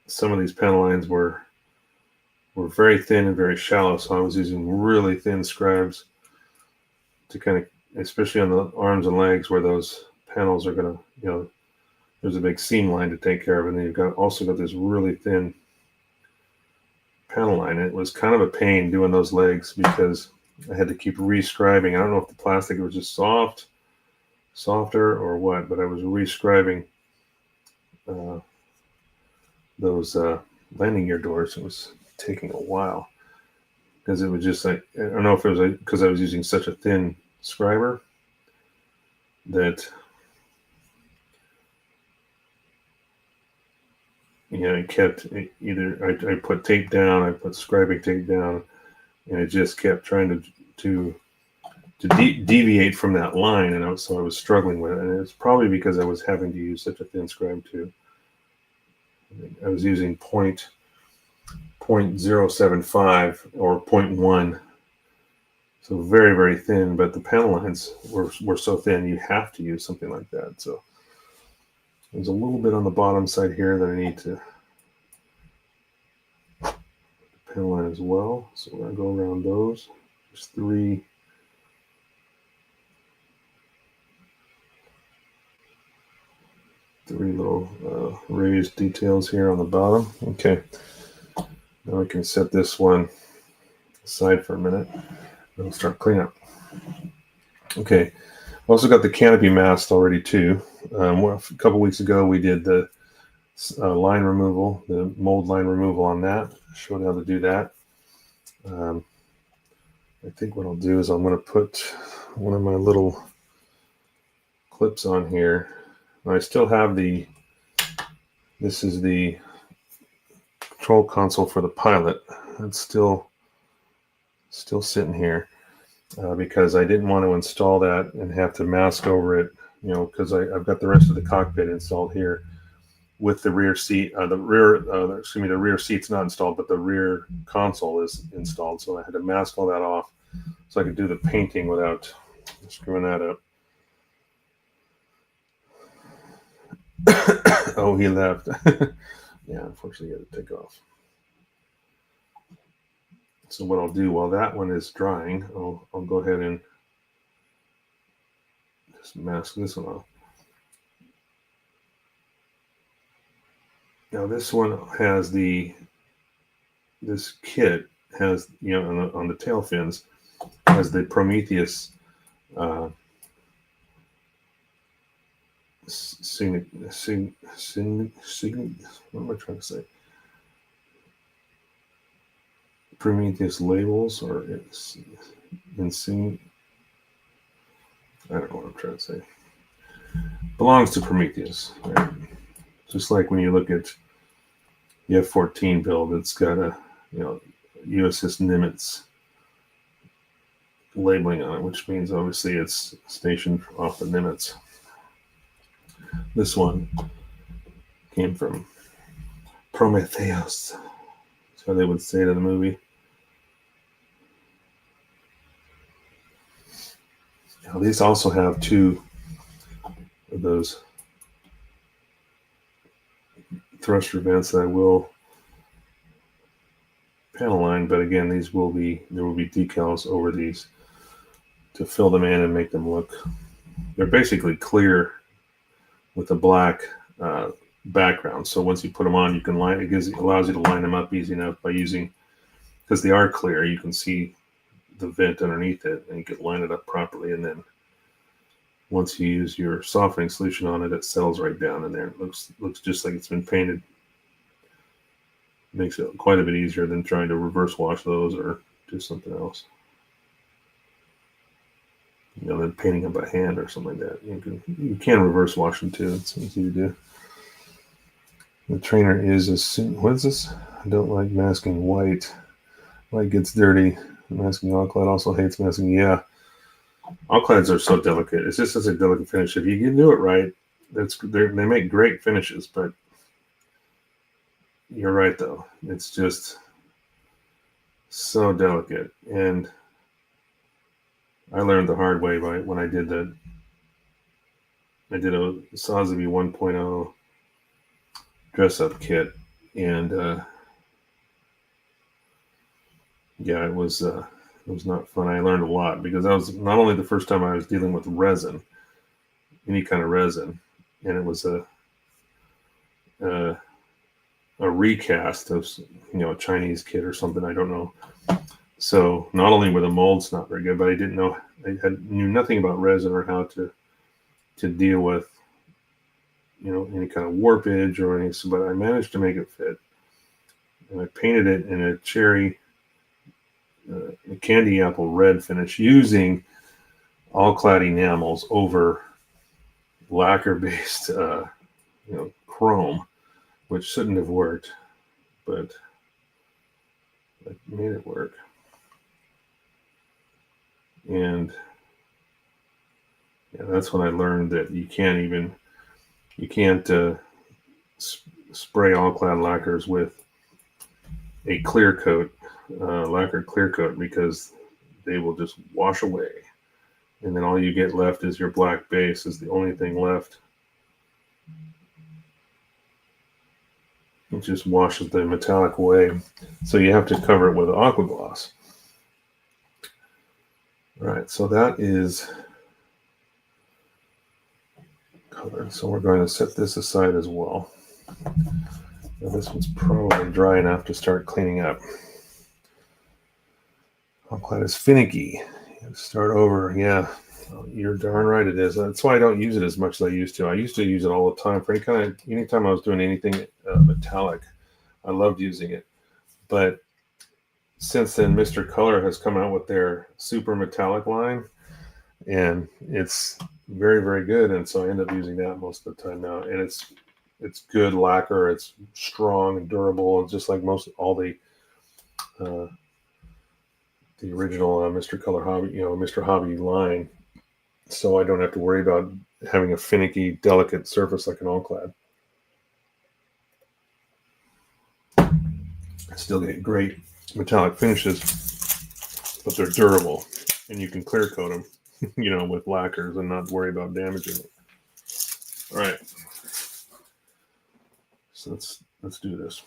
some of these panel lines were very thin and very shallow, so I was using really thin scribes to kind of, especially on the arms and legs where those panels are going to, there's a big seam line to take care of, and then you've also got this really thin panel line. It was kind of a pain doing those legs because I had to keep rescribing. I don't know if the plastic was just softer or what, but I was rescribing those landing gear doors. It was taking a while because it was just like, I don't know if it was because I was using such a thin scriber that it kept either I put tape down, I put scribing tape down, and it just kept trying to deviate from that line, and so I was struggling with it. And it's probably because I was having to use such a thin scribe too. I was using 0.075 or 0.1, so very, very thin. But the panel lines were so thin, you have to use something like that. So there's a little bit on the bottom side here that I need to panel line as well. So we're gonna go around those. There's three little raised details here on the bottom. Okay, now we can set this one aside for a minute and we'll start cleanup. Okay, Also got the canopy masked already too. A couple weeks ago we did the line removal, the mold line removal on that. Showed how to do that. I think what I'll do is I'm going to put one of my little clips on here. I still have this is the control console for the Pilot. It's still sitting here because I didn't want to install that and have to mask over it, because I've got the rest of the cockpit installed here with the rear seat. The rear seat's not installed, but the rear console is installed. So I had to mask all that off so I could do the painting without screwing that up. Oh, he left. Yeah, unfortunately, he had to take off. So what I'll do while that one is drying, I'll go ahead and just mask this one off. Now this one has this kit has, on the tail fins, has the Prometheus what am I trying to say? Prometheus labels, or it's insignia. I don't know what I'm trying to say. Belongs to Prometheus, right? Just like when you look at the F-14 build, it's got a USS Nimitz labeling on it, which means obviously it's stationed off the Nimitz. This one came from Prometheus. That's how they would say it in the movie. Now these also have two of those thruster vents that I will panel line, but again, there will be decals over these to fill them in and make them look. They're basically clear with a black background. So once you put them on, you can line. It allows you to line them up easy enough by using, because they are clear. You can see the vent underneath it, and you can line it up properly. And then once you use your softening solution on it, it settles right down in there. It looks just like it's been painted. Makes it quite a bit easier than trying to reverse wash those or do something else. Then painting them by hand or something like that. You can reverse wash them too. It's easy to do. The trainer is what is this? I don't like masking white. White gets dirty. Masking alclad also hates masking. Yeah. Alclads are so delicate. It's just such a delicate finish. If you can do it right, they make great finishes, but you're right though. It's just so delicate. And I learned the hard way when I did that. I did a Sazabi 1.0 dress-up kit, and yeah, it was not fun. I learned a lot because that was not only the first time I was dealing with resin, any kind of resin, and it was a recast of a Chinese kit or something. I don't know. So not only were the molds not very good, but I didn't know. Knew nothing about resin or how to deal with any kind of warpage or anything. But I managed to make it fit, and I painted it in a cherry, a candy apple red finish using alclad enamels over lacquer-based chrome, which shouldn't have worked, but I made it work. And yeah, that's when I learned that you can't spray alclad lacquers with a clear coat, lacquered clear coat, because they will just wash away. And then all you get left is your black base is the only thing left. It just washes the metallic away. So you have to cover it with aqua gloss. All right, so that is covered. So we're going to set this aside as well. Now this one's probably dry enough to start cleaning up. Alclad is finicky. You have to start over. Yeah, Oh, you're darn right it is. That's why I don't use it as much as I used to. I used to use it all the time for anytime I was doing anything metallic. I loved using it. But since then, Mr. Color has come out with their super metallic line, and it's very, very good. And so I end up using that most of the time now. And it's good lacquer. It's strong and durable, just like most all uh, the original Mr. Color Hobby, Mr. Hobby line. So I don't have to worry about having a finicky, delicate surface like an all-clad. I still get great metallic finishes, but they're durable, and you can clear coat them, with lacquers and not worry about damaging it. All right, so let's do this.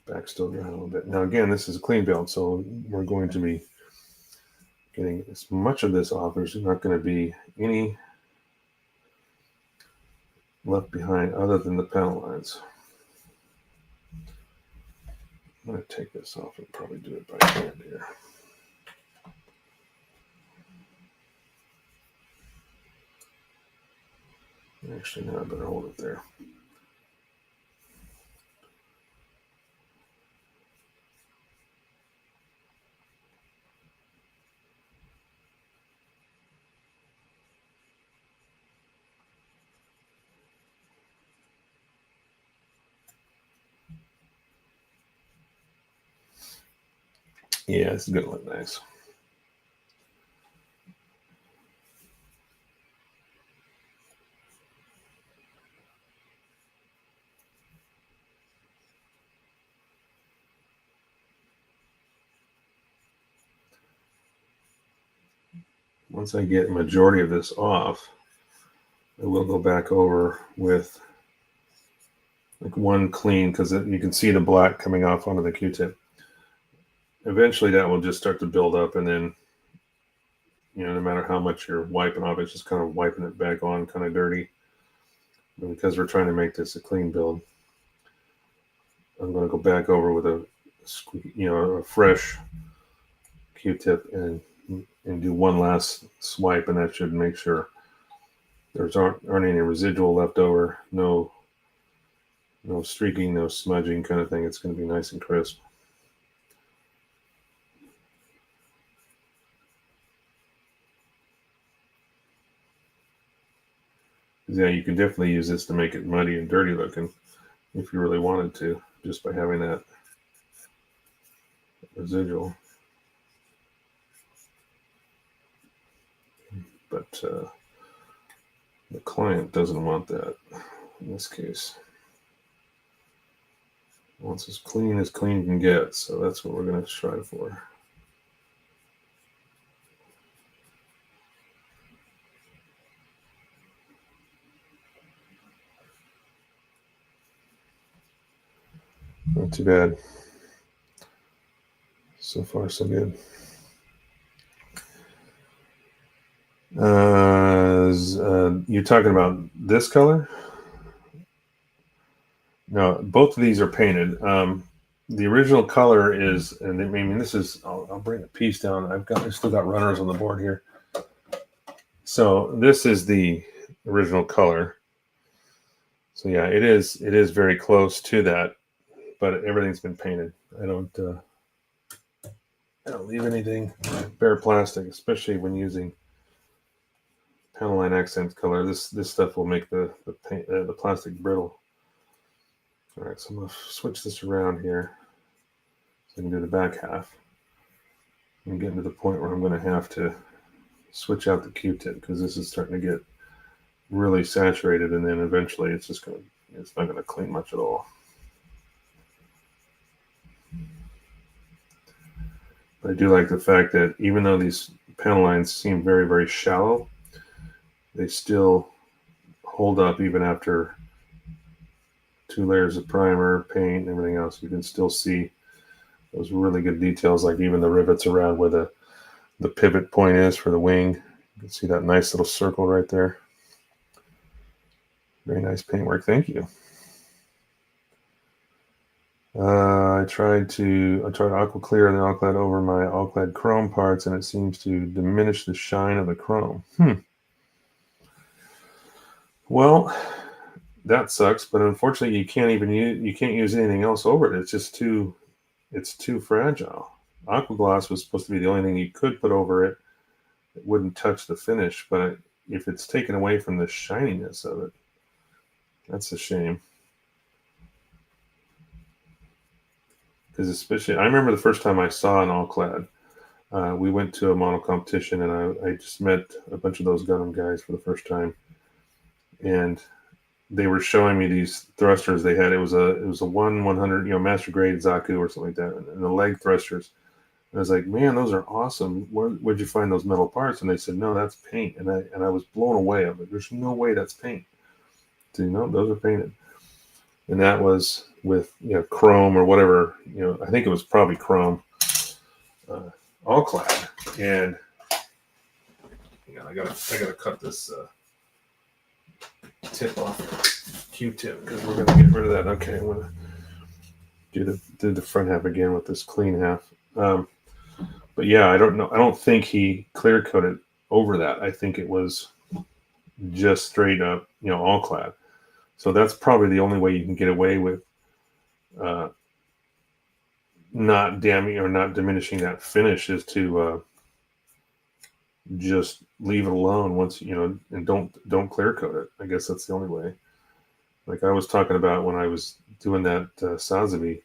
Back still dry a little bit. Now again, this is a clean build, so we're going to be getting as much of this off. There's not going to be any left behind other than the panel lines. I'm going to take this off and probably do it by hand here. Actually, no, I better hold it there. Yeah, this is going to look nice. Once I get a majority of this off, I will go back over with like one clean, because you can see the black coming off onto the Q-tip. Eventually that will just start to build up, and then no matter how much you're wiping off, it's just kind of wiping it back on kind of dirty. And because we're trying to make this a clean build, I'm going to go back over with a fresh Q-tip and do one last swipe, and that should make sure there aren't any residual left over, no streaking, no smudging kind of thing. It's going to be nice and crisp. Yeah, you can definitely use this to make it muddy and dirty looking if you really wanted to, just by having that residual. But the client doesn't want that in this case. Wants as clean can get, so that's what we're going to strive for. Not too bad. So far, so good. You're talking about this color? No, both of these are painted. The original color is, and I mean, this is. I'll bring the piece down. I still got runners on the board here. So this is the original color. So yeah, it is very close to that, but everything's been painted. I don't leave anything bare plastic, especially when using panel line accent color. This stuff will make the plastic brittle. All right, so I'm going to switch this around here so I can do the back half. I'm getting to the point where I'm going to have to switch out the Q-tip because this is starting to get really saturated, and then eventually it's not going to clean much at all. But I do like the fact that even though these panel lines seem very, very shallow, they still hold up even after 2 layers of primer, paint, and everything else. You can still see those really good details, like even the rivets around where the pivot point is for the wing. You can see that nice little circle right there. Very nice paintwork. Thank you. I tried aqua clear and the alclad over my alclad chrome parts, and it seems to diminish the shine of the chrome. Well, that sucks, but unfortunately, you can't use anything else over it. It's just too fragile. Aqua gloss was supposed to be the only thing you could put over it. It wouldn't touch the finish, but if it's taken away from the shininess of it, that's a shame. Because especially, I remember the first time I saw an all-clad. We went to a model competition, and I just met a bunch of those Gundam guys for the first time, and they were showing me these thrusters they had. It was a 100, master grade Zaku or something like that, and the leg thrusters. And I was like, man, those are awesome. Where'd you find those metal parts? And they said, no, that's paint. And I was blown away. I was like, there's no way that's paint. So, those are painted. And that was with chrome or whatever. I think it was probably chrome, all clad. And I gotta cut this tip off, Q-tip, because we're gonna get rid of that. Okay, I'm gonna do the front half again with this clean half. But yeah, I don't know. I don't think he clear coated over that. I think it was just straight up, all clad. So that's probably the only way you can get away with not damaging or not diminishing that finish, is to just leave it alone once, and don't clear coat it. I guess that's the only way. Like I was talking about when I was doing that Sazabi,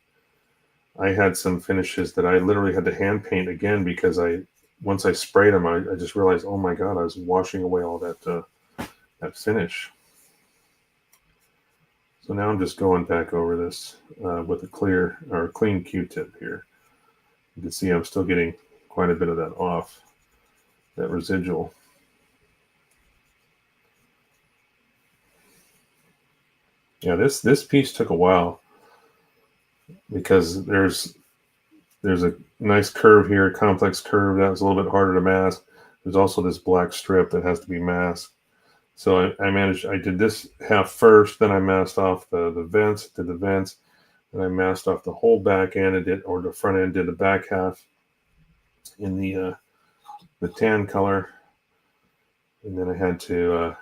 I had some finishes that I literally had to hand paint again because once I sprayed them, I just realized, oh my God, I was washing away all that finish. So now I'm just going back over this with a clean Q-tip here. You can see I'm still getting quite a bit of that off, that residual. Yeah, this piece took a while because there's a nice curve here, a complex curve that was a little bit harder to mask. There's also this black strip that has to be masked. So I did this half first, then I masked off the vents, did the vents, and I masked off the whole back end, or the front end, did the back half in the tan color. And then I had to,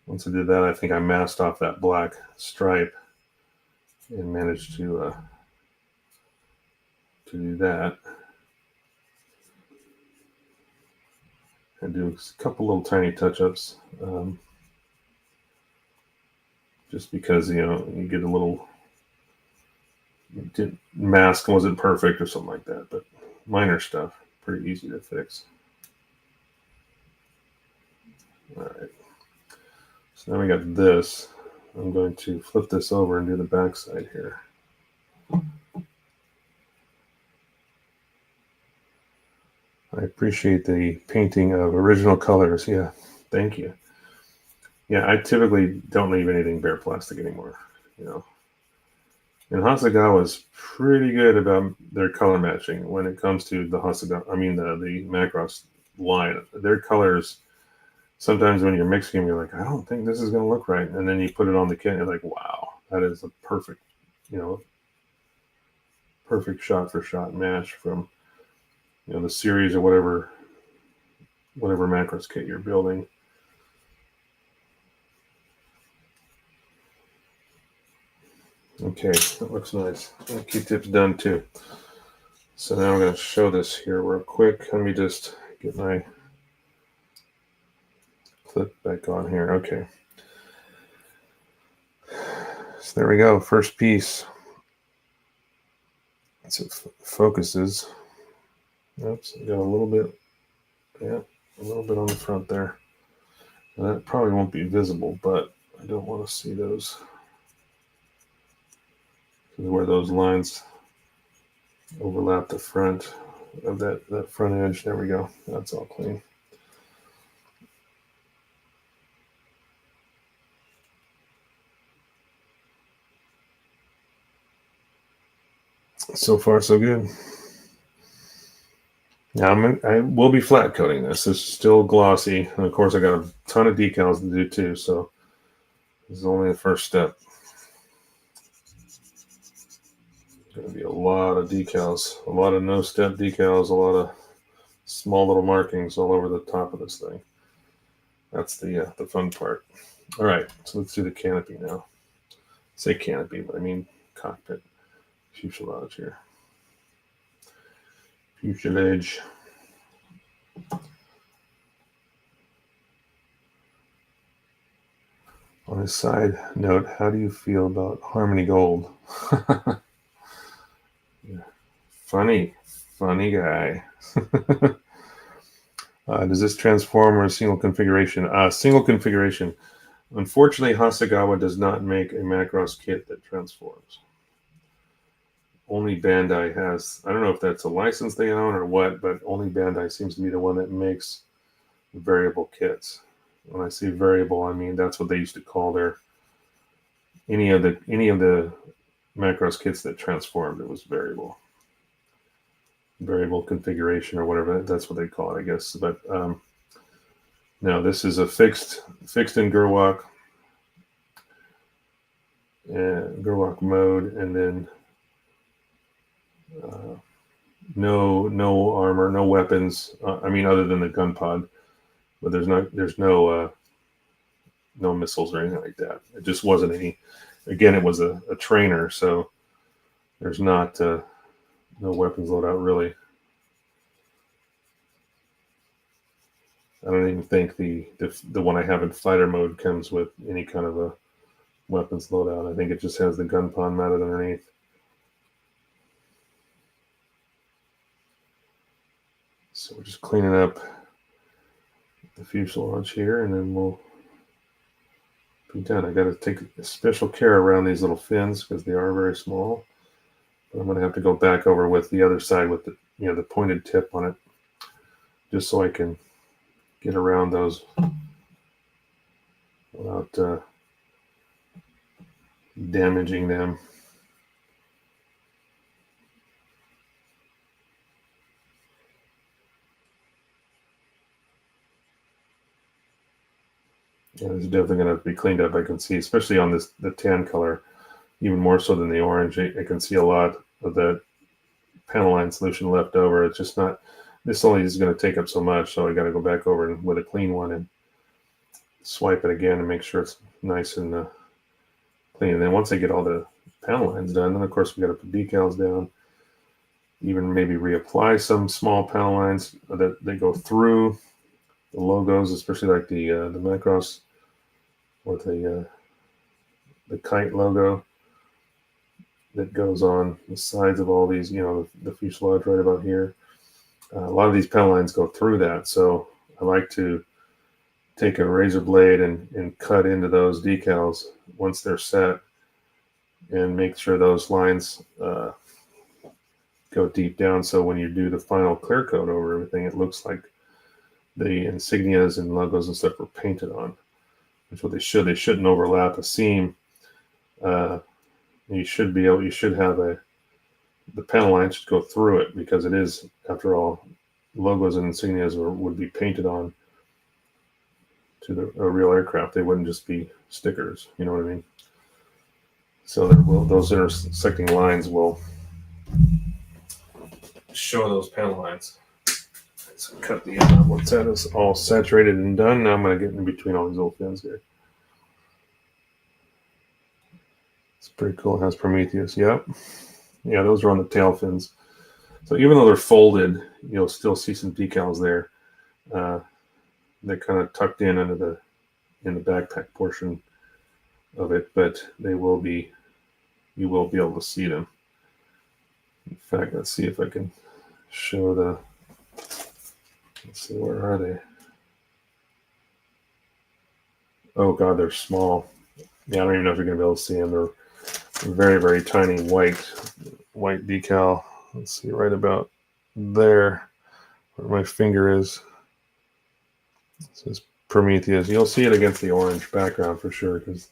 once I did that, I think I masked off that black stripe and managed to do that. I do a couple little tiny touch-ups, just because you get a little mask wasn't perfect or something like that, but minor stuff, pretty easy to fix. All right, so now we got this. I'm going to flip this over and do the back side here. I appreciate the painting of original colors. Yeah, thank you. Yeah, I typically don't leave anything bare plastic anymore, And Hasegawa is pretty good about their color matching when it comes to the the Macross line. Their colors, sometimes when you're mixing them, you're like, I don't think this is going to look right. And then you put it on the kit and you're like, wow, that is a perfect, perfect shot for shot match from the series or whatever Macross kit you're building. Okay, that looks nice. The Q-tip's done too. So now I'm going to show this here real quick. Let me just get my clip back on here. Okay. So there we go. First piece. So it focuses. Oops, I got a little bit. Yeah, a little bit on the front there. Now, that probably won't be visible, but I don't want to see those. This is where those lines overlap the front of that front edge. There we go. That's all clean. So far, so good. Now I will be flat coating this. This is still glossy, and of course I got a ton of decals to do too. So this is only the first step. Going to be a lot of decals, a lot of no-step decals, a lot of small little markings all over the top of this thing. That's the fun part. All right, so let's do the canopy now. I say canopy, but I mean cockpit fuselage here. Fuselage. On a side note, how do you feel about Harmony Gold? Yeah. Funny guy. Does this transform or a single configuration? Single configuration. Unfortunately, Hasegawa does not make a Macross kit that transforms. Only Bandai has, I don't know if that's a license they own or what, but only Bandai seems to be the one that makes variable kits. When I say variable, I mean that's what they used to call their any of the Macross kits that transformed. It was variable configuration or whatever. That's what they call it, I guess. But now this is a fixed in Gerwalk mode, and then no armor, no weapons. I mean, other than the gun pod, but there's no missiles or anything like that. It just wasn't any. Again, it was a trainer, so there's not no weapons loadout really. I don't even think the one I have in fighter mode comes with any kind of a weapons loadout. I think it just has the gun pod mounted underneath. So we're just cleaning up the fuselage here, and then we'll be done. I got to take special care around these little fins because they are very small. But I'm going to have to go back over with the other side with the the pointed tip on it, just so I can get around those without damaging them. Yeah, it's definitely going to have to be cleaned up. I can see, especially on the tan color, even more so than the orange. I can see a lot of that panel line solution left over. It's just not. This only is going to take up so much, so I got to go back over and with a clean one and swipe it again and make sure it's nice and clean. And then once I get all the panel lines done, then of course we got to put decals down. Even maybe reapply some small panel lines that they go through the logos, especially like the Macross with the kite logo that goes on the sides of all these, the fuselage right about here. A lot of these panel lines go through that, so I like to take a razor blade and cut into those decals once they're set and make sure those lines go deep down, so when you do the final clear coat over everything, it looks like the insignias and logos and stuff were painted on, which what they should. They shouldn't overlap a seam. You should have the panel line should go through it, because it is, after all, logos and insignias would be painted on to a real aircraft. They wouldn't just be stickers. You know what I mean? So those intersecting lines will show those panel lines. So cut the end up. Once that is all saturated and done, now I'm going to get in between all these little fins here. It's pretty cool. It has Prometheus. Yep. Yeah, those are on the tail fins. So even though they're folded, you'll still see some decals there. They're kind of tucked in the backpack portion of it, but you will be able to see them. In fact, let's see if I can show let's see, where are they? Oh God, they're small. Yeah, I don't even know if you're going to be able to see them. They're very, very tiny white decal. Let's see, right about there, where my finger is. It says Prometheus. You'll see it against the orange background for sure, because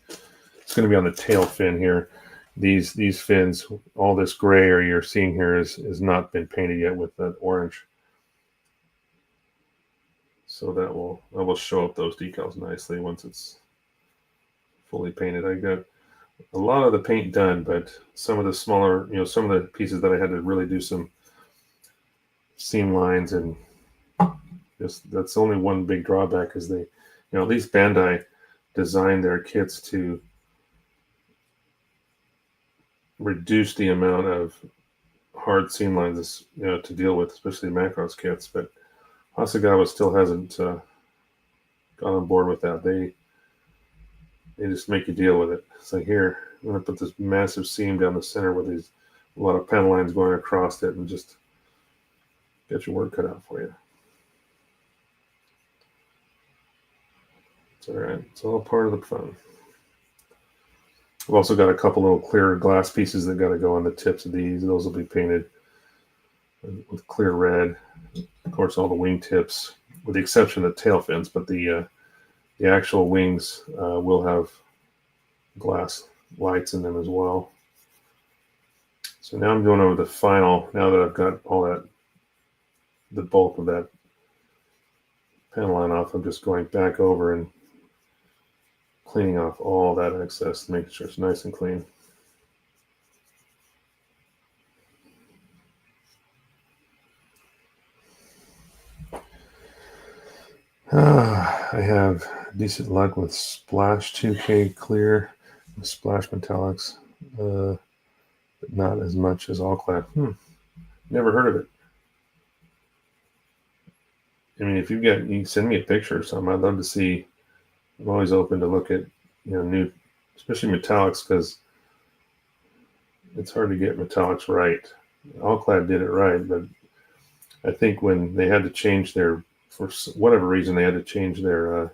it's going to be on the tail fin here. These fins, all this gray area you're seeing here is not been painted yet with that orange. So that will show up those decals nicely once it's fully painted. I got a lot of the paint done, but some of the smaller, some of the pieces that I had to really do some seam lines, and just that's only one big drawback is they, at least Bandai designed their kits to reduce the amount of hard seam lines, to deal with, especially Macross kits. But Hasegawa still hasn't gone on board with that. They just make you deal with it. So here, I'm going to put this massive seam down the center with a lot of panel lines going across it, and just get your work cut out for you. It's all right. It's all part of the fun. I've also got a couple little clear glass pieces that got to go on the tips of these. Those will be painted with clear red. Of course, all the wing tips, with the exception of the tail fins, but the actual wings will have glass lights in them as well. So now I'm going over the final. Now that I've got all that, the bulk of that panel line off, I'm just going back over and cleaning off all that excess, making sure it's nice and clean. I have decent luck with Splash 2K Clear, Splash Metallics, but not as much as All-Clad. Never heard of it. I mean, if you can send me a picture or something. I'd love to see. I'm always open to look at, new, especially metallics, because it's hard to get metallics right. All-Clad did it right, but I think when they had to change for whatever reason, they had to change their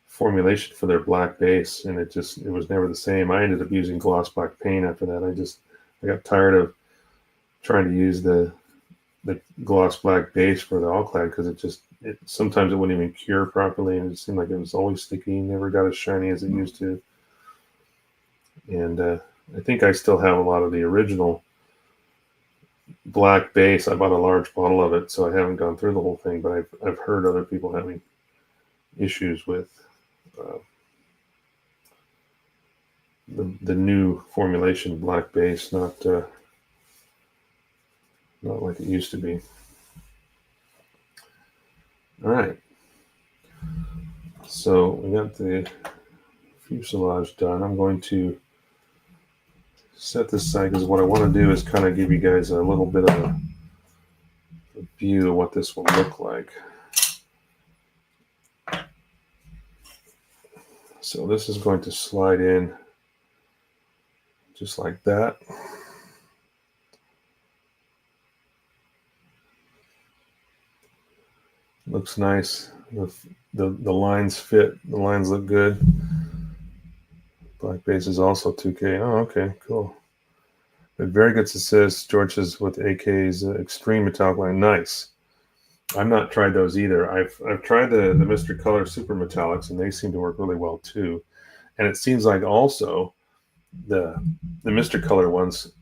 formulation for their black base, and it was never the same. I ended up using gloss black paint after that. I got tired of trying to use the gloss black base for the All-Clad, because sometimes it wouldn't even cure properly, and it seemed like it was always sticky, never got as shiny as it used to. And I think I still have a lot of the original black base. I bought a large bottle of it, so I haven't gone through the whole thing, but I've heard other people having issues with the new formulation black base, not like it used to be. All right, so we got the fuselage done. I'm going to set this aside, because what I want to do is kind of give you guys a little bit of a view of what this will look like. So this is going to slide in just like that. Looks nice. The lines fit. The lines look good. Black base is also 2K. Oh, okay, cool. But very good success. George says with AK's Extreme Metallic line. Nice. I've not tried those either. I've tried the Mr. Color Super Metallics, and they seem to work really well too. And it seems like also the Mr. Color ones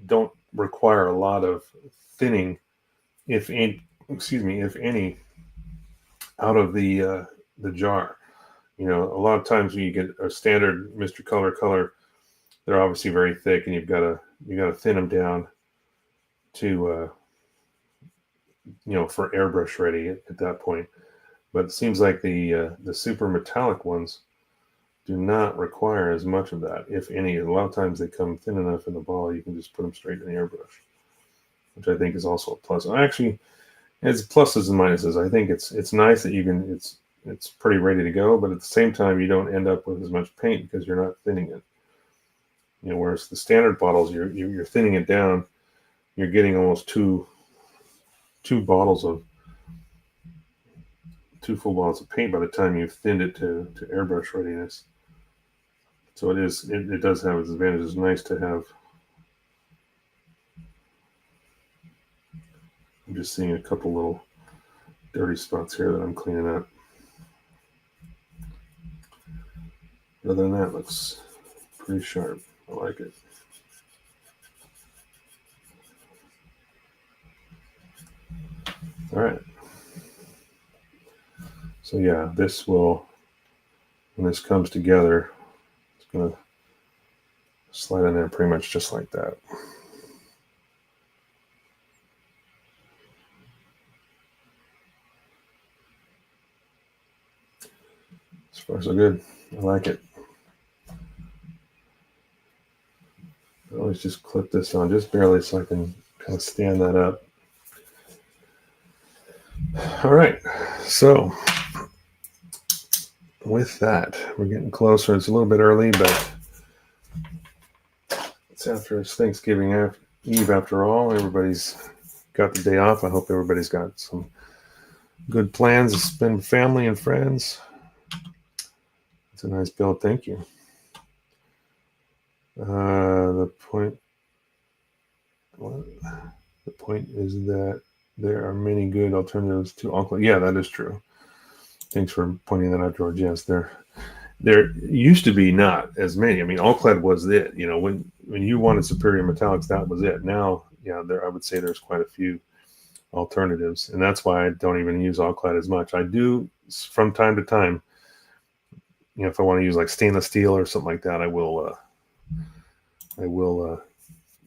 don't require a lot of thinning, if any, out of the jar. A lot of times when you get a standard Mr. Color, they're obviously very thick, and you got to thin them down to for airbrush ready at that point. But it seems like the super metallic ones do not require as much of that, if any. A lot of times they come thin enough in the ball, you can just put them straight in the airbrush, which I think is also a plus. Actually, it's pluses and minuses. I think it's nice that it's pretty ready to go, but at the same time, you don't end up with as much paint because you're not thinning it. Whereas the standard bottles, you're thinning it down, you're getting almost two full bottles of paint by the time you've thinned it to airbrush readiness. So it does have its advantages. It's nice to have. I'm just seeing a couple little dirty spots here that I'm cleaning up. Other than that, it looks pretty sharp. I like it. All right. So yeah, when this comes together, it's going to slide in there pretty much just like that. So far so good. I like it. I always just clip this on just barely so I can kind of stand that up. All right, so with that, we're getting closer. It's a little bit early, but it's after it's Thanksgiving Eve after all. Everybody's got the day off. I hope everybody's got some good plans to spend with family and friends. It's a nice build. Thank you. The point is that there are many good alternatives to Alclad. Yeah, that is true. Thanks for pointing that out, George. Yes, there used to be not as many. I mean, Alclad was it. You know, when you wanted superior metallics, that was it. Now, yeah, I would say there's quite a few alternatives, and that's why I don't even use Alclad as much. I do from time to time. You know, if I want to use like stainless steel or something like that, I will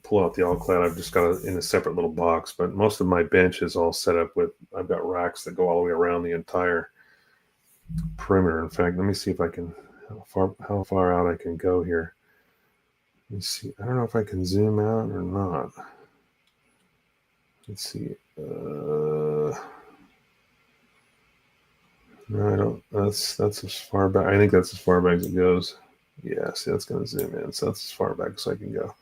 pull out the Alclad. I've just got it in a separate little box, but most of my bench is all set up with, I've got racks that go all the way around the entire perimeter. In fact, let me see if I can, how far out I can go here. Let me see. I don't know if I can zoom out or not. Let's see. No, I don't. That's as far back. I think that's as far back as it goes. Yeah, see, that's going to zoom in. So that's as far back as I can go.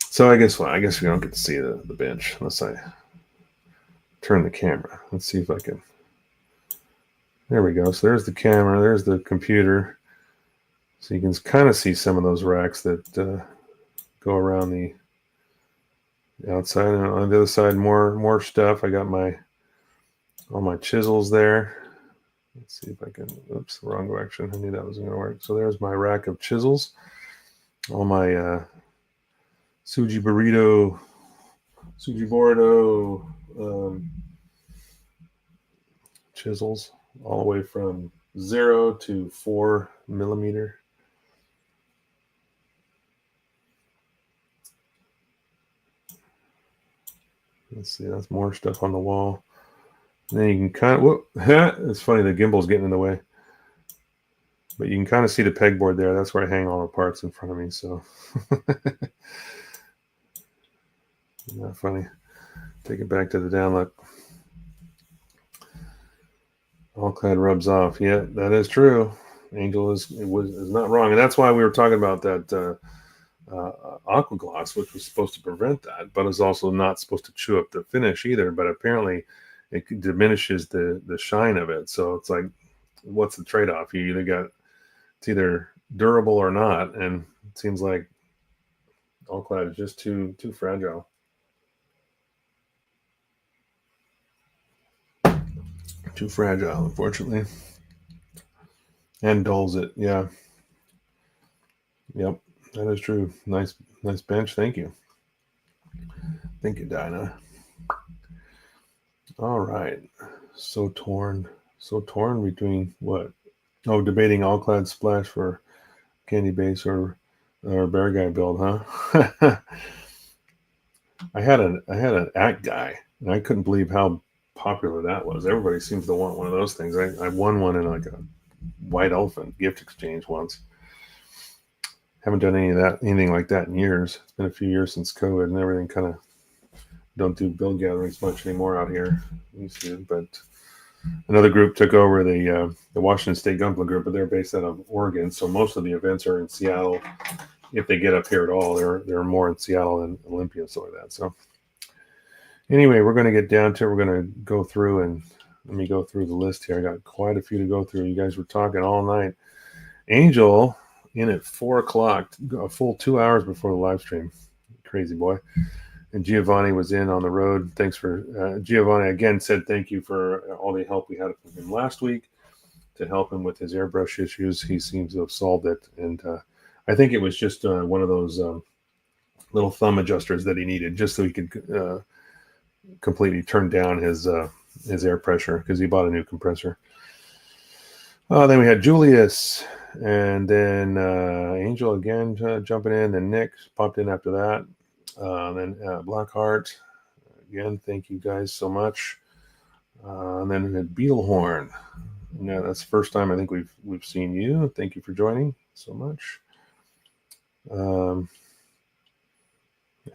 So I guess what? I guess we don't get to see the bench unless I turn the camera. Let's see if I can. There we go. So there's the camera. There's the computer. So you can kind of see some of those racks that go around the outside. And on the other side, more stuff. I got all my chisels there. Let's see if I can. Oops, the wrong direction. I knew that wasn't going to work. So there's my rack of chisels. All my Suji Bordo chisels, all the way from 0 to 4 millimeter. Let's see, that's more stuff on the wall. And then you can kind of, whoop, it's funny, the gimbal's getting in the way. But you can kind of see the pegboard there. That's where I hang all the parts in front of me. So, isn't that funny? Take it back to the down look. Alclad rubs off. Yeah, that is true. Angel is not wrong. And that's why we were talking about that aqua gloss, which was supposed to prevent that, but is also not supposed to chew up the finish either. But apparently it diminishes the shine of it. So it's like, what's the trade-off? You either got, it's either durable or not, and it seems like Alclad is just too fragile. Too fragile, unfortunately. And dulls it, yeah. Yep, that is true. Nice bench. Thank you. Thank you, Dinah. All right. So torn between what? Oh, debating Alclad splash for candy base or bear guy build, huh? I had an act guy, and I couldn't believe how popular that was. Everybody seems to want one of those things. I won one in like a white elephant gift exchange once. Haven't done anything like that in years. It's been a few years since COVID and everything. Kind of don't do build gatherings much anymore out here. But another group took over the Washington State Gunpla group, but they're based out of Oregon. So most of the events are in Seattle. If they get up here at all, they're more in Seattle and Olympia and stuff like that. So anyway, we're going to get down to it. We're going to go through, and let me go through the list here. I got quite a few to go through. You guys were talking all night. Angel in at 4 o'clock, a full 2 hours before the live stream. Crazy boy. And Giovanni was in on the road. Thanks for Giovanni again said thank you for all the help we had from him last week to help him with his airbrush issues. He seems to have solved it, and I think it was just one of those little thumb adjusters that he needed, just so he could completely turn down his air pressure, because he bought a new compressor. Then we had Julius And then Angel again jumping in. Then Nick popped in after that. Then Blackheart. Again, thank you guys so much. And then Beetlehorn. Yeah, that's the first time I think we've seen you. Thank you for joining so much. I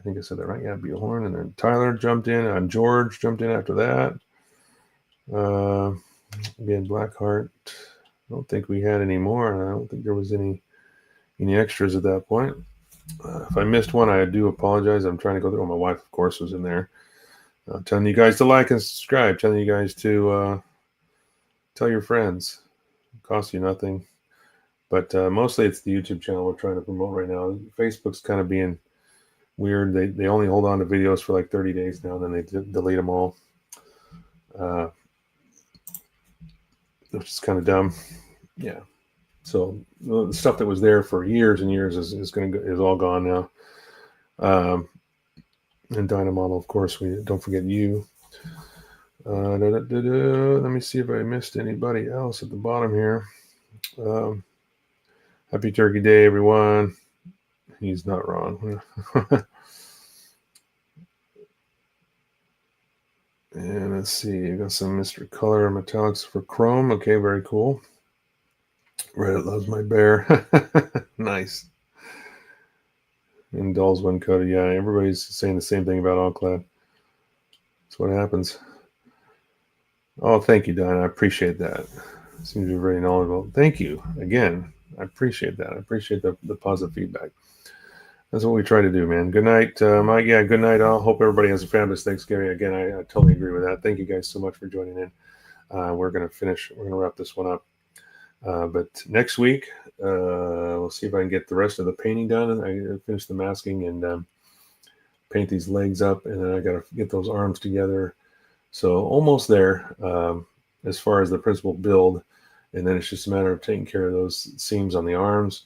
think I said that right. Yeah, Beetlehorn. And then Tyler jumped in. And George jumped in after that. Again, Blackheart. I don't think we had any more. I don't think there was any extras at that point. If I missed one, I do apologize. I'm trying to go through. My wife, of course, was in there. Telling you guys to like and subscribe. Telling you guys to tell your friends. It costs you nothing. But mostly it's the YouTube channel we're trying to promote right now. Facebook's kind of being weird. They only hold on to videos for like 30 days now, and then they delete them all. Which is kind of dumb. Yeah. So the stuff that was there for years and years is all gone now. And Dynamodel, of course, we don't forget you. Let me see if I missed anybody else at the bottom here. Happy Turkey Day, everyone. He's not wrong. And let's see, you got some Mr. Color Metallics for Chrome. Okay, very cool. Reddit loves my bear. Nice. And Dolls One Coated. Yeah, everybody's saying the same thing about Allclad. That's what happens. Oh, thank you, Don. I appreciate that. Seems to be very knowledgeable. Thank you again. I appreciate that. I appreciate the positive feedback. That's what we try to do, man. Good night, Mike. Yeah, good night. I hope everybody has a fabulous Thanksgiving. Again, I totally agree with that. Thank you guys so much for joining in. We're going to wrap this one up. But next week, we'll see if I can get the rest of the painting done. I finish the masking and paint these legs up, and then I got to get those arms together. So almost there as far as the principal build, and then it's just a matter of taking care of those seams on the arms,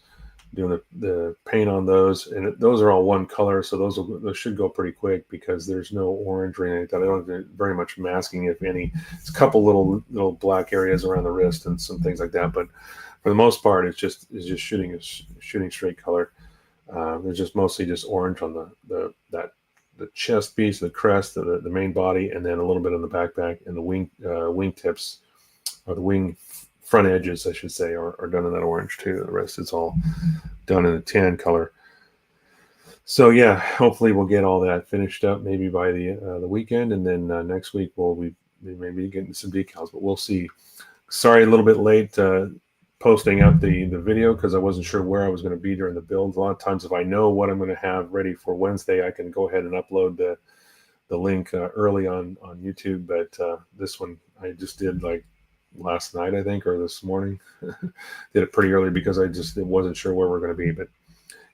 doing the paint on those, and those are all one color, so those should go pretty quick because there's no orange or anything like that. I don't have very much masking, if any. It's a couple little black areas around the wrist and some things like that, but for the most part, it's just shooting straight color. There's just mostly just orange on the chest piece, the crest, the main body, and then a little bit on the backpack, and the wing tips, or the wing front edges, I should say, are done in that orange too. The rest is all done in a tan color. So yeah, hopefully we'll get all that finished up maybe by the weekend, and then next week we may be getting some decals, but we'll see. Sorry, a little bit late posting up the video because I wasn't sure where I was going to be during the build. A lot of times, if I know what I'm going to have ready for Wednesday, I can go ahead and upload the link early on YouTube. But this one I just did like last night, I think, or this morning. Did it pretty early because I wasn't sure where we're going to be. But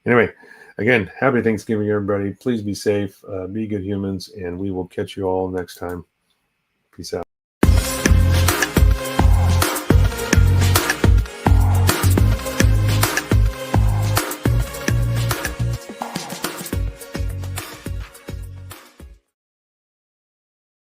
anyway, again, happy Thanksgiving, everybody. Please be safe, be good humans, and we will catch you all next time. Peace out.